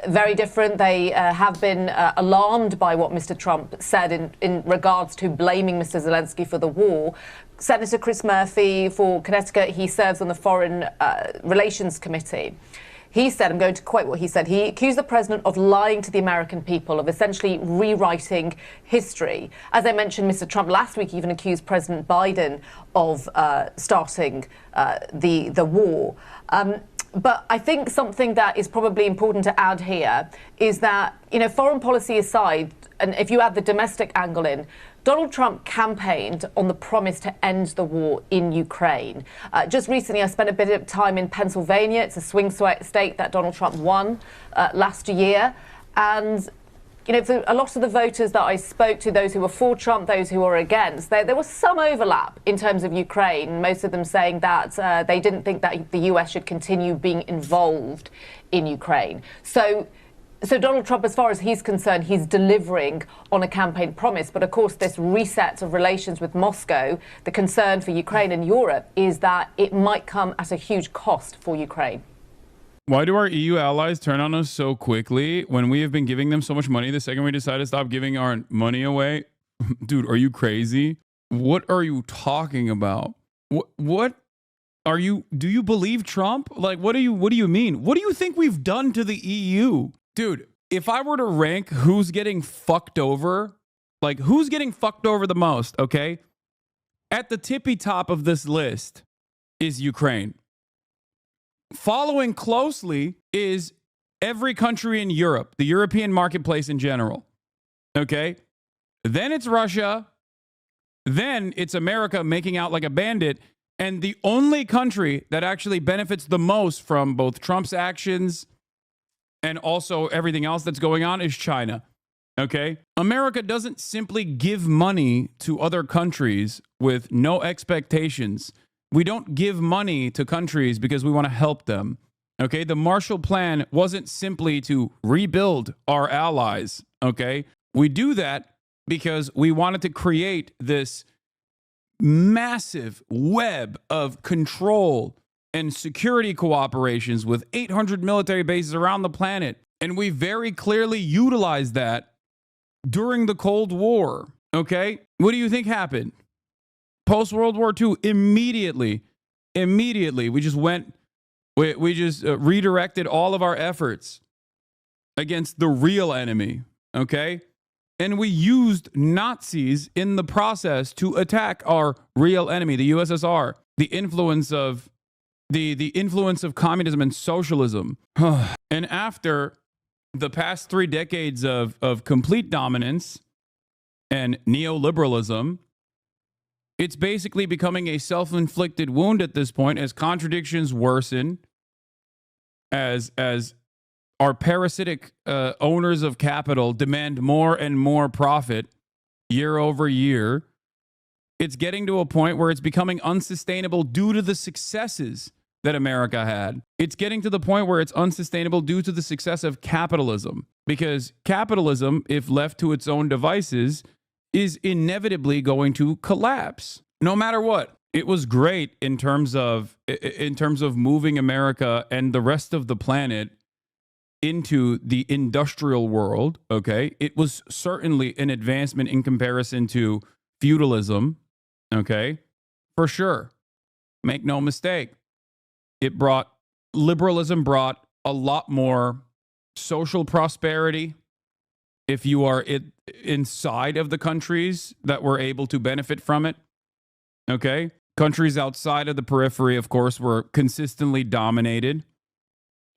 [SPEAKER 9] very different. They have been alarmed by what Mr. Trump said in regards to blaming Mr. Zelensky for the war. Senator Chris Murphy for Connecticut, he serves on the Foreign Relations Committee. He said, I'm going to quote what he said, he accused the president of lying to the American people, of essentially rewriting history. As I mentioned, Mr. Trump last week even accused President Biden of starting the war. But I think something that is probably important to add here is that, you know, foreign policy aside, and if you add the domestic angle in, Donald Trump campaigned on the promise to end the war in Ukraine. Just recently, I spent a bit of time in Pennsylvania. It's a swing state that Donald Trump won last year. And, you know, for a lot of the voters that I spoke to, those who were for Trump, those who were against, there was some overlap in terms of Ukraine, most of them saying that they didn't think that the US should continue being involved in Ukraine. So Donald Trump, as far as he's concerned, he's delivering on a campaign promise. But of course, this reset of relations with Moscow, the concern for Ukraine and Europe is that it might come at a huge cost for Ukraine.
[SPEAKER 1] Why do our EU allies turn on us so quickly when we have been giving them so much money? The second we decide to stop giving our money away, dude, are you crazy? What are you talking about? What are you? Do you believe Trump? Like, what do you mean? What do you think we've done to the EU? Dude, if I were to rank who's getting fucked over, like who's getting fucked over the most, okay? At the tippy top of this list is Ukraine. Following closely is every country in Europe, the European marketplace in general, okay? Then it's Russia. Then it's America making out like a bandit. And the only country that actually benefits the most from both Trump's actions and also everything else that's going on is China, okay? America doesn't simply give money to other countries with no expectations. We don't give money to countries because we want to help them, okay? The Marshall Plan wasn't simply to rebuild our allies, okay? We do that because we wanted to create this massive web of control and security cooperations with 800 military bases around the planet. And we very clearly utilized that during the Cold War, okay? What do you think happened? Post-World War II, immediately, we just redirected all of our efforts against the real enemy, okay? And we used Nazis in the process to attack our real enemy, the USSR, the influence of communism and socialism. And after the past 3 decades of complete dominance and neoliberalism, it's basically becoming a self-inflicted wound at this point as contradictions worsen, as our parasitic owners of capital demand more and more profit year over year. It's getting to a point where it's becoming unsustainable due to the successes that America had. It's getting to the point where it's unsustainable due to the success of capitalism. Because capitalism, if left to its own devices, is inevitably going to collapse, no matter what. It was great in terms of moving America and the rest of the planet into the industrial world, okay? It was certainly an advancement in comparison to feudalism, okay? For sure. Make no mistake. Liberalism brought a lot more social prosperity if you are inside of the countries that were able to benefit from it, okay? Countries outside of the periphery, of course, were consistently dominated,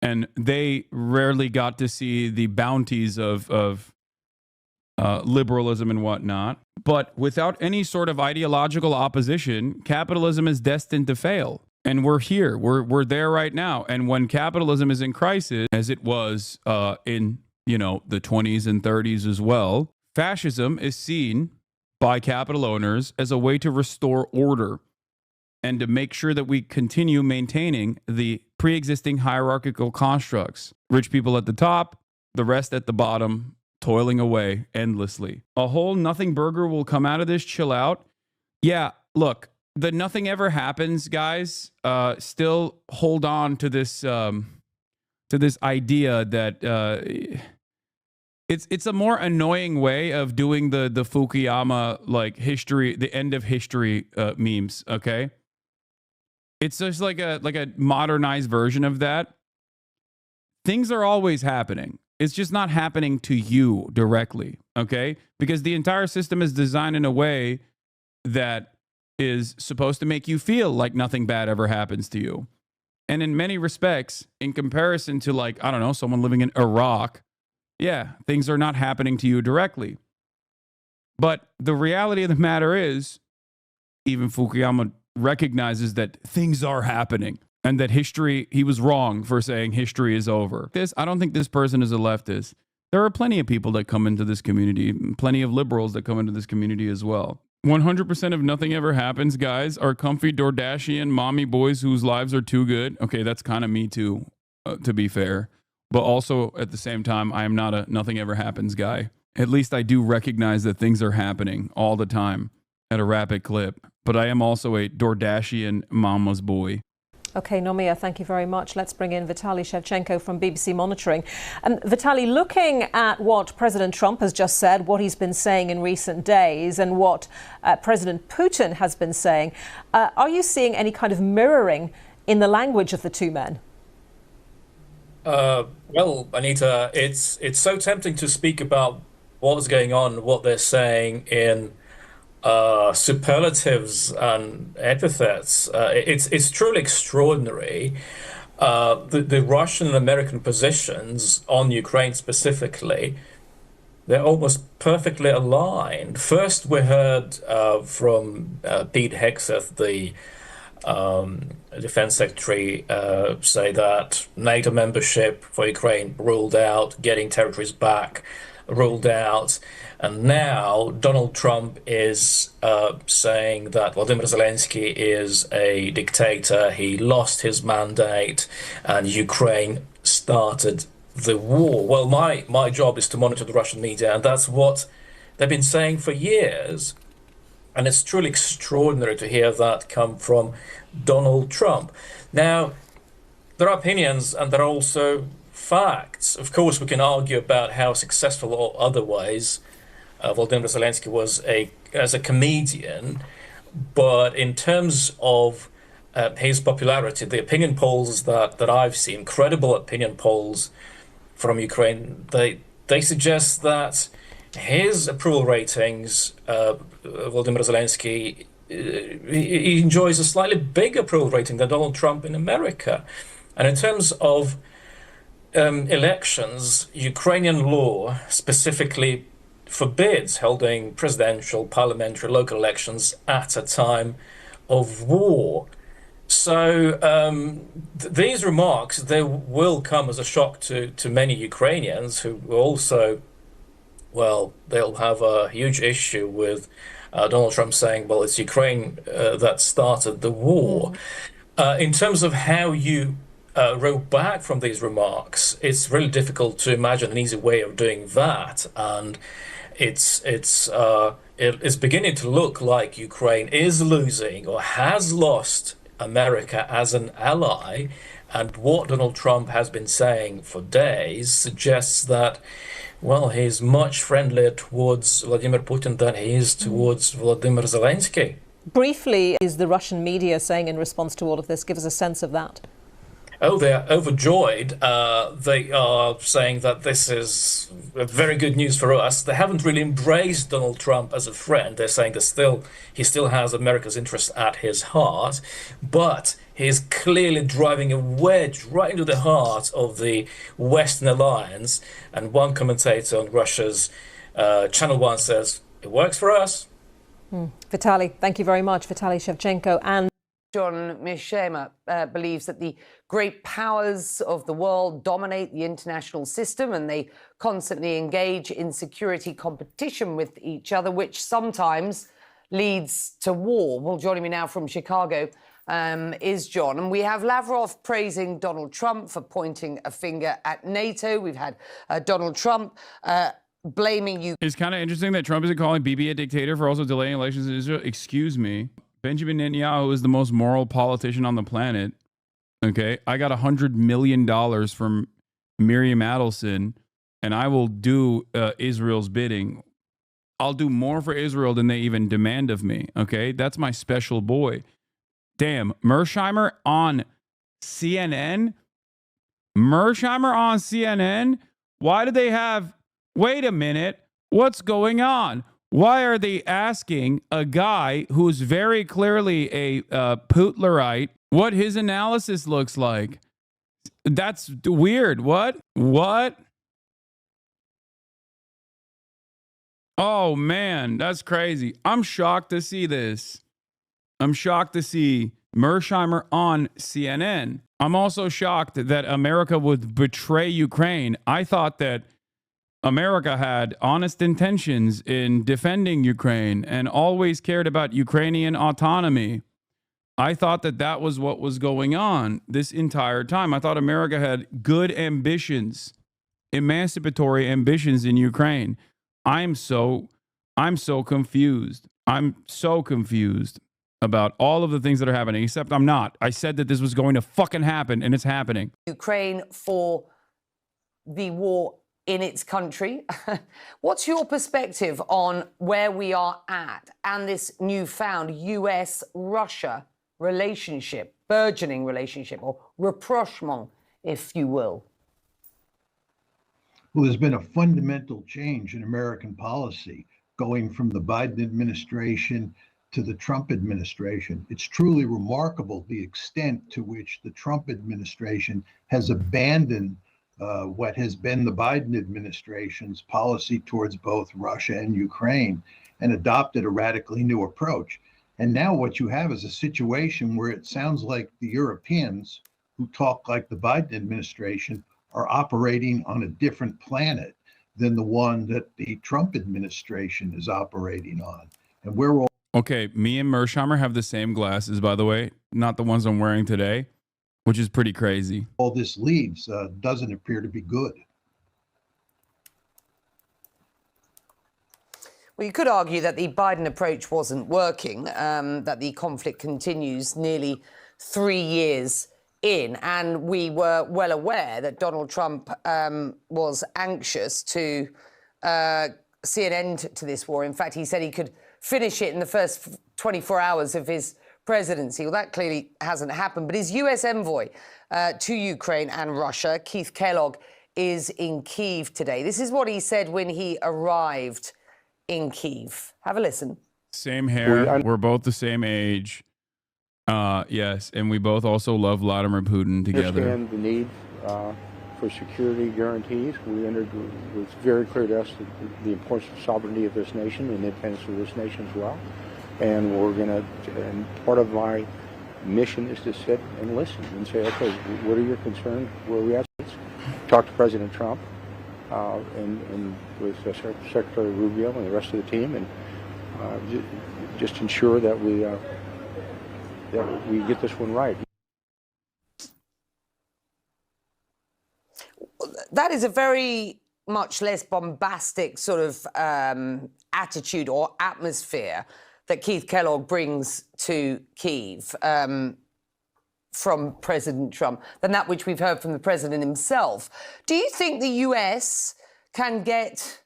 [SPEAKER 1] and they rarely got to see the bounties of liberalism and whatnot. But without any sort of ideological opposition, capitalism is destined to fail. And we're here. We're there right now. And when capitalism is in crisis, as it was in the 20s and 30s as well, fascism is seen by capital owners as a way to restore order and to make sure that we continue maintaining the pre-existing hierarchical constructs. Rich people at the top, the rest at the bottom, toiling away endlessly. A whole nothing burger will come out of this. Chill out. Yeah, look, the nothing ever happens, guys. Still hold on to this idea that it's a more annoying way of doing the Fukuyama like history, the end of history memes. Okay, it's just like a modernized version of that. Things are always happening. It's just not happening to you directly. Okay, because the entire system is designed in a way that is supposed to make you feel like nothing bad ever happens to you. And in many respects, in comparison to like, I don't know, someone living in Iraq, yeah, things are not happening to you directly. But the reality of the matter is, even Fukuyama recognizes that things are happening and that history, he was wrong for saying history is over. I don't think this person is a leftist. There are plenty of people that come into this community, plenty of liberals that come into this community as well. 100% of nothing ever happens, guys, are comfy Dordashian mommy boys whose lives are too good. Okay, that's kind of me too, to be fair. But also, at the same time, I am not a nothing ever happens guy. At least I do recognize that things are happening all the time at a rapid clip. But I am also a Dordashian mama's boy.
[SPEAKER 6] Okay, Nomiya, thank you very much. Let's bring in Vitaly Shevchenko from BBC Monitoring. And Vitaly, looking at what President Trump has just said, what he's been saying in recent days, and what President Putin has been saying, are you seeing any kind of mirroring in the language of the two men?
[SPEAKER 10] Well, Anita, it's so tempting to speak about what is going on, what they're saying in superlatives and epithets. It's truly extraordinary. The Russian and American positions on Ukraine specifically, they're almost perfectly aligned. First, we heard from Pete Hegseth, the Defense Secretary, say that NATO membership for Ukraine ruled out, getting territories back ruled out. And now Donald Trump is saying that Vladimir Zelensky is a dictator. He lost his mandate and Ukraine started the war. Well, my job is to monitor the Russian media, and that's what they've been saying for years. And it's truly extraordinary to hear that come from Donald Trump. Now, there are opinions and there are also facts. Of course, we can argue about how successful or otherwise Volodymyr Zelensky was as a comedian, but in terms of his popularity, the opinion polls that I've seen, credible opinion polls from Ukraine, they suggest that his approval ratings, Volodymyr Zelensky, he enjoys a slightly bigger approval rating than Donald Trump in America. And in terms of elections, Ukrainian law specifically forbids holding presidential, parliamentary, local elections at a time of war. So these remarks, they will come as a shock to many Ukrainians who also, well, they'll have a huge issue with Donald Trump saying, well, it's Ukraine that started the war. In terms of how you row back from these remarks, it's really difficult to imagine an easy way of doing that. And it's beginning to look like Ukraine is losing or has lost America as an ally. And what Donald Trump has been saying for days suggests that, well, he's much friendlier towards Vladimir Putin than he is towards Volodymyr Zelensky.
[SPEAKER 6] Briefly, is the Russian media saying in response to all of this? Give us a sense of that.
[SPEAKER 10] Oh, they're overjoyed. They are saying that this is very good news for us. They haven't really embraced Donald Trump as a friend. They're saying that he still has America's interest at his heart, but he's clearly driving a wedge right into the heart of the Western alliance. And one commentator on Russia's Channel 1 says, it works for us.
[SPEAKER 6] Vitaly, thank you very much. Vitaly Shevchenko and
[SPEAKER 11] John Mishema believes that the great powers of the world dominate the international system and they constantly engage in security competition with each other, which sometimes leads to war. Well, joining me now from Chicago is John. And we have Lavrov praising Donald Trump for pointing a finger at NATO. We've had Donald Trump blaming you.
[SPEAKER 1] It's kind of interesting that Trump isn't calling Bibi a dictator for also delaying elections in Israel. Excuse me. Benjamin Netanyahu is the most moral politician on the planet. Okay. I got $100 million from Miriam Adelson, and I will do Israel's bidding. I'll do more for Israel than they even demand of me. Okay. That's my special boy. Damn. Mersheimer on CNN? Mersheimer on CNN? Why do they have... Wait a minute. What's going on? Why are they asking a guy who's very clearly a Putlerite what his analysis looks like? That's weird. What? Oh, man, that's crazy. I'm shocked to see this. I'm shocked to see Mersheimer on CNN. I'm also shocked that America would betray Ukraine. I thought that America had honest intentions in defending Ukraine and always cared about Ukrainian autonomy. I thought that that was what was going on this entire time. I thought America had good ambitions, emancipatory ambitions in Ukraine. I'm so confused. I'm so confused about all of the things that are happening, except I'm not. I said that this was going to fucking happen, and it's happening.
[SPEAKER 11] Ukraine for the war in its country. What's your perspective on where we are at and this newfound US-Russia relationship, burgeoning relationship, or rapprochement, if you will?
[SPEAKER 12] Well, there's been a fundamental change in American policy going from the Biden administration to the Trump administration. It's truly remarkable the extent to which the Trump administration has abandoned what has been the Biden administration's policy towards both Russia and Ukraine and adopted a radically new approach. And now what you have is a situation where it sounds like the Europeans who talk like the Biden administration are operating on a different planet than the one that the Trump administration is operating on. And we're all...
[SPEAKER 1] Okay, me and Mersheimer have the same glasses, by the way, not the ones I'm wearing today, which is pretty crazy.
[SPEAKER 12] All this leads doesn't appear to be good.
[SPEAKER 11] Well, you could argue that the Biden approach wasn't working, that the conflict continues nearly 3 years in, and we were well aware that Donald Trump was anxious to see an end to this war. In fact, he said he could finish it in the first 24 hours of his presidency. Well, that clearly hasn't happened. But his US envoy to Ukraine and Russia, Keith Kellogg, is in Kyiv today. This is what he said when he arrived in Kyiv. Have a listen.
[SPEAKER 1] Same hair. We're both the same age. Yes, and we both also love Vladimir Putin together.
[SPEAKER 5] Understand the need for security guarantees. It was very clear to us the importance of sovereignty of this nation and the independence of this nation as well. And and part of my mission is to sit and listen and say, okay, what are your concerns? Where are we at? Talk to President Trump and with Secretary Rubio and the rest of the team, and just ensure that we get this one right.
[SPEAKER 11] That is a very much less bombastic sort of attitude or atmosphere that Keith Kellogg brings to Kyiv from President Trump than that which we've heard from the president himself. Do you think the US can get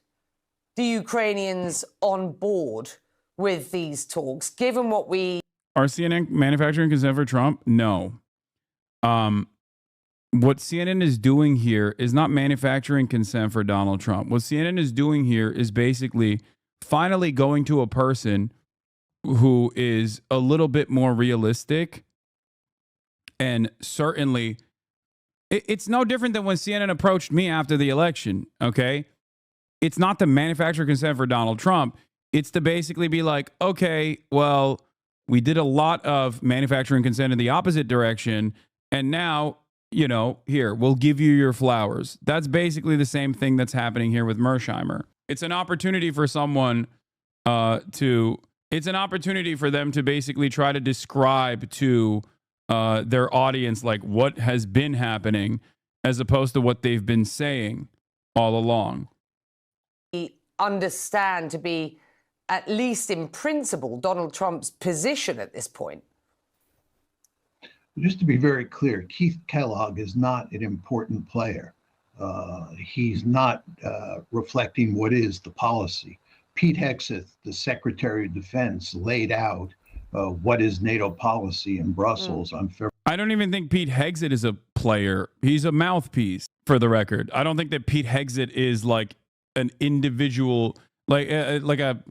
[SPEAKER 11] the Ukrainians on board with these talks, given what we...
[SPEAKER 1] Are CNN manufacturing consent for Trump? No. What CNN is doing here is not manufacturing consent for Donald Trump. What CNN is doing here is basically finally going to a person who is a little bit more realistic. And certainly, it's no different than when CNN approached me after the election, okay? It's not to manufacture consent for Donald Trump. It's to basically be like, okay, well, We did a lot of manufacturing consent in the opposite direction. And now, you know, here, we'll give you your flowers. That's basically the same thing that's happening here with Mersheimer. It's an opportunity for someone it's an opportunity for them to basically try to describe to their audience like what has been happening as opposed to what they've been saying all along.
[SPEAKER 11] We understand to be, at least in principle, Donald Trump's position at this point.
[SPEAKER 12] Just to be very clear, Keith Kellogg is not an important player. He's not reflecting what is the policy. Pete Hegseth, the Secretary of Defense, laid out what is NATO policy in Brussels on February.
[SPEAKER 1] I don't even think Pete Hegseth is a player. He's a mouthpiece, for the record. I don't think that Pete Hegseth is like an individual, like a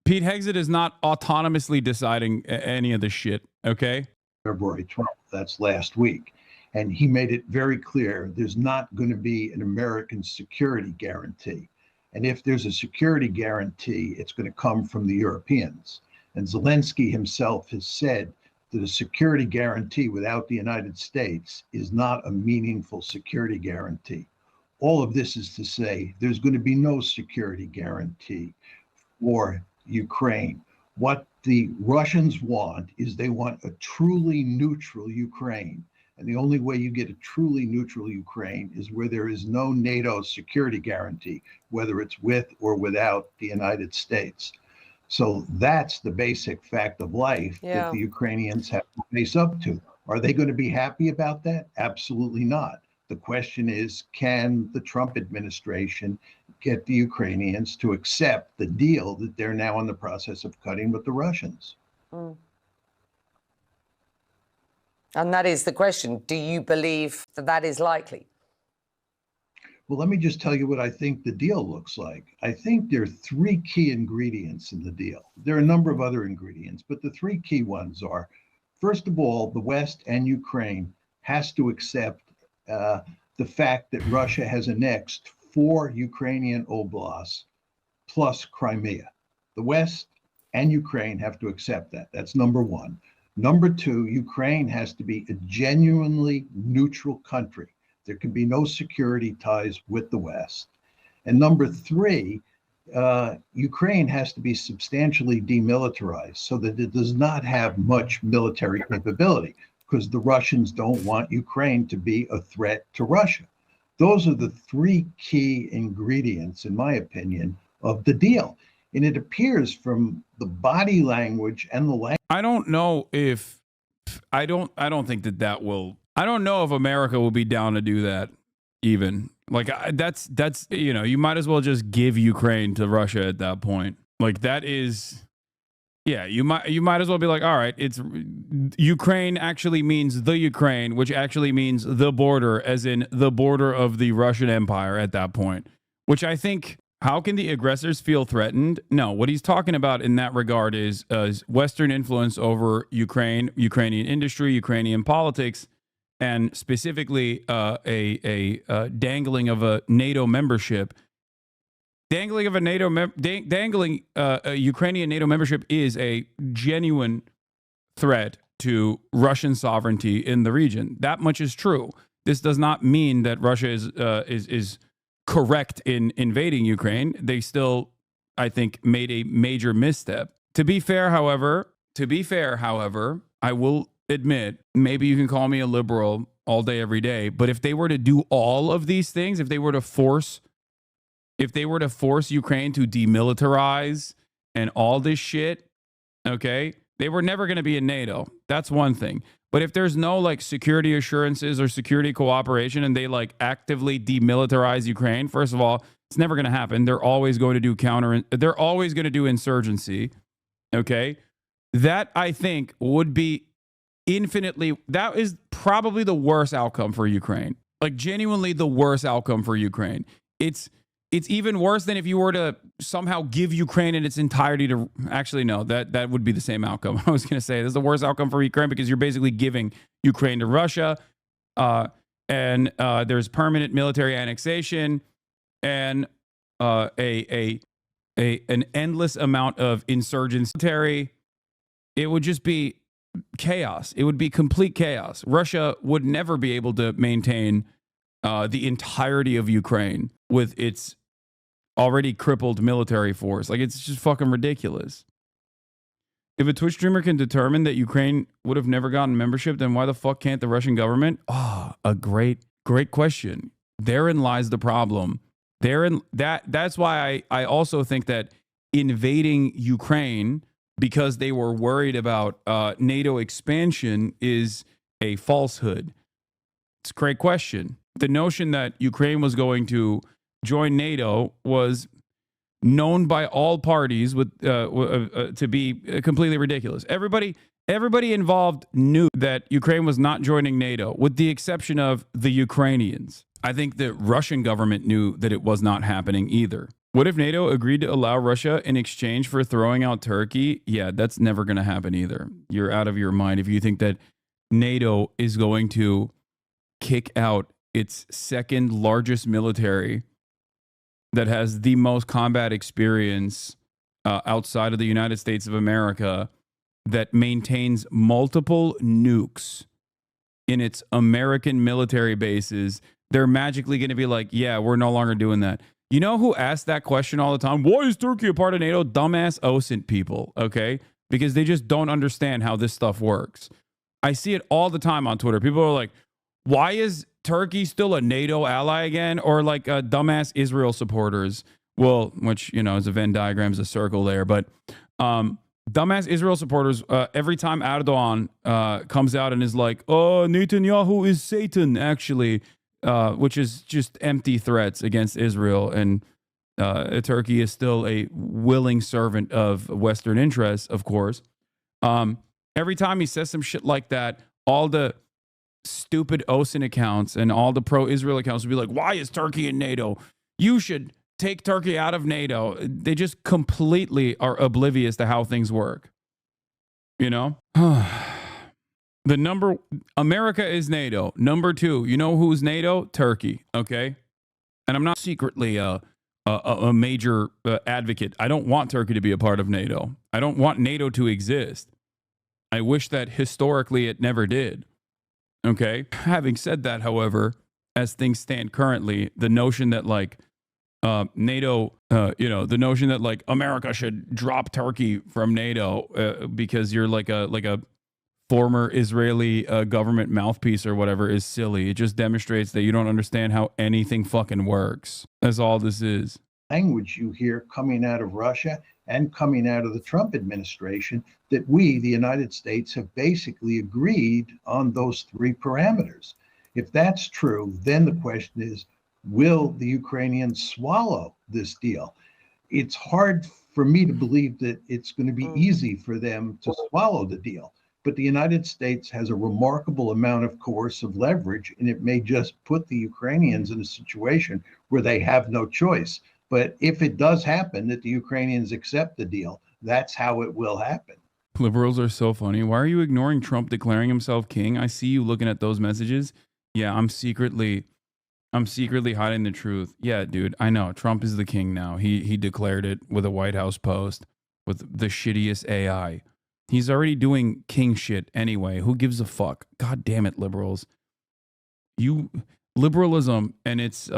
[SPEAKER 1] Pete Hegseth is not autonomously deciding any of the shit, okay?
[SPEAKER 12] February 12th, that's last week. And he made it very clear there's not going to be an American security guarantee. And if there's a security guarantee, it's going to come from the Europeans. And Zelensky himself has said that a security guarantee without the United States is not a meaningful security guarantee. All of this is to say there's going to be no security guarantee for Ukraine. What the Russians want is they want a truly neutral Ukraine. And the only way you get a truly neutral Ukraine is where there is no NATO security guarantee, whether it's with or without the United States. So that's the basic fact of life that the Ukrainians have to face up to. Are they going to be happy about that? Absolutely not. The question is, can the Trump administration get the Ukrainians to accept the deal that they're now in the process of cutting with the Russians?
[SPEAKER 11] And that is the question. Do you believe that that is likely?
[SPEAKER 12] Well, let me just tell you what I think the deal looks like. I think there are three key ingredients in the deal. There are a number of other ingredients, but the three key ones are, first of all, the West and Ukraine has to accept the fact that Russia has annexed 4 Ukrainian oblasts plus Crimea. The West and Ukraine have to accept that. That's number one. Number two, Ukraine has to be a genuinely neutral country. There can be no security ties with the West. And number three, Ukraine has to be substantially demilitarized so that it does not have much military capability, because the Russians don't want Ukraine to be a threat to Russia. Those are the three key ingredients, in my opinion, of the deal. And it appears from the body language and the language.
[SPEAKER 1] I don't know if I don't think that will. I don't know if America will be down to do that. Even like that's you know, you might as well just give Ukraine to Russia at that point. Like that is, yeah, you might as well be like, all right, it's Ukraine actually means the Ukraine, which actually means the border, as in the border of the Russian Empire at that point. Which I think. How can the aggressors feel threatened? No, what he's talking about in that regard is Western influence over Ukraine, Ukrainian industry, Ukrainian politics, and specifically a dangling of a NATO membership. Dangling a Ukrainian NATO membership is a genuine threat to Russian sovereignty in the region. That much is true. This does not mean that Russia is correct in invading Ukraine. They still, I think, made a major misstep. To be fair, however, I will admit, maybe you can call me a liberal all day, every day, but if they were to do all of these things, if they were to force Ukraine to demilitarize and all this shit, okay, they were never going to be in NATO. That's one thing. But if there's no like security assurances or security cooperation and they like actively demilitarize Ukraine, first of all, it's never going to happen. They're always going to do they're always going to do insurgency. Okay. That I think would be that is probably the worst outcome for Ukraine. Like genuinely the worst outcome for Ukraine. It's even worse than if you were to somehow give Ukraine in its entirety to... Actually, no, that would be the same outcome. I was going to say, this is the worst outcome for Ukraine because you're basically giving Ukraine to Russia, and there's permanent military annexation and an endless amount of insurgency. it would just be chaos. It would be complete chaos. Russia would never be able to maintain the entirety of Ukraine with its already crippled military force. Like, it's just fucking ridiculous. If a Twitch streamer can determine that Ukraine would have never gotten membership, then why the fuck can't the Russian government? Oh, a great question. Therein lies the problem. That's why I also think that invading Ukraine because they were worried about NATO expansion is a falsehood. It's a great question. The notion that Ukraine was going to join NATO was known by all parties to be completely ridiculous. Everybody involved knew that Ukraine was not joining NATO, with the exception of the Ukrainians. I think the Russian government knew that it was not happening either. What if NATO agreed to allow Russia in exchange for throwing out Turkey? Yeah, that's never going to happen either. You're out of your mind if you think that NATO is going to kick out its second largest military that has the most combat experience outside of the United States of America, that maintains multiple nukes in its American military bases. They're magically going to be like, yeah, we're no longer doing that. You know who asks that question all the time? Why is Turkey a part of NATO? Dumbass OSINT people, okay? Because they just don't understand how this stuff works. I see it all the time on Twitter. People are like, why is Turkey still a NATO ally again? Or like dumbass Israel supporters. Well, which, you know, is a Venn diagram, is a circle there. But dumbass Israel supporters, every time Erdogan comes out and is like, oh, Netanyahu is Satan, actually, which is just empty threats against Israel. And Turkey is still a willing servant of Western interests, of course. Every time he says some shit like that, all the stupid OSINT accounts and all the pro-Israel accounts would be like, why is Turkey in NATO? You should take Turkey out of NATO. They just completely are oblivious to how things work. You know? America is NATO. Number 2, you know who's NATO? Turkey, okay? And I'm not secretly a major advocate. I don't want Turkey to be a part of NATO. I don't want NATO to exist. I wish that historically it never did. Okay. Having said that, however, as things stand currently, the notion that like NATO, the notion that like America should drop Turkey from NATO because you're like a former Israeli government mouthpiece or whatever is silly. It just demonstrates that you don't understand how anything fucking works. That's all this is.
[SPEAKER 12] Language you hear coming out of Russia and coming out of the Trump administration that we, the United States, have basically agreed on those 3 parameters. If that's true, then the question is, will the Ukrainians swallow this deal? It's hard for me to believe that it's going to be easy for them to swallow the deal. But the United States has a remarkable amount of coercive leverage, and it may just put the Ukrainians in a situation where they have no choice. But if it does happen that the Ukrainians accept the deal, that's how it will happen.
[SPEAKER 1] Liberals are so funny. Why are you ignoring Trump declaring himself king? I see you looking at those messages. Yeah, I'm secretly hiding the truth. Yeah, dude, I know. Trump is the king now. He declared it with a White House post with the shittiest AI. He's already doing king shit anyway. Who gives a fuck? God damn it, liberals. Liberalism and its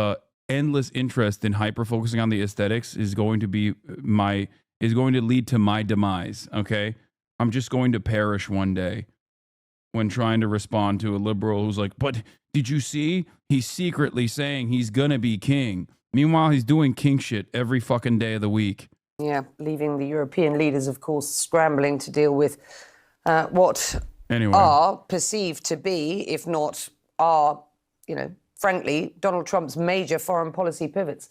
[SPEAKER 1] endless interest in hyper focusing on the aesthetics is going to lead to my demise. Okay, I'm just going to perish one day when trying to respond to a liberal who's like, but did you see? He's secretly saying he's gonna be king. Meanwhile, he's doing king shit every fucking day of the week.
[SPEAKER 11] Yeah, leaving the European leaders, of course, scrambling to deal with what are perceived to be, if not are, frankly, Donald Trump's major foreign policy pivots.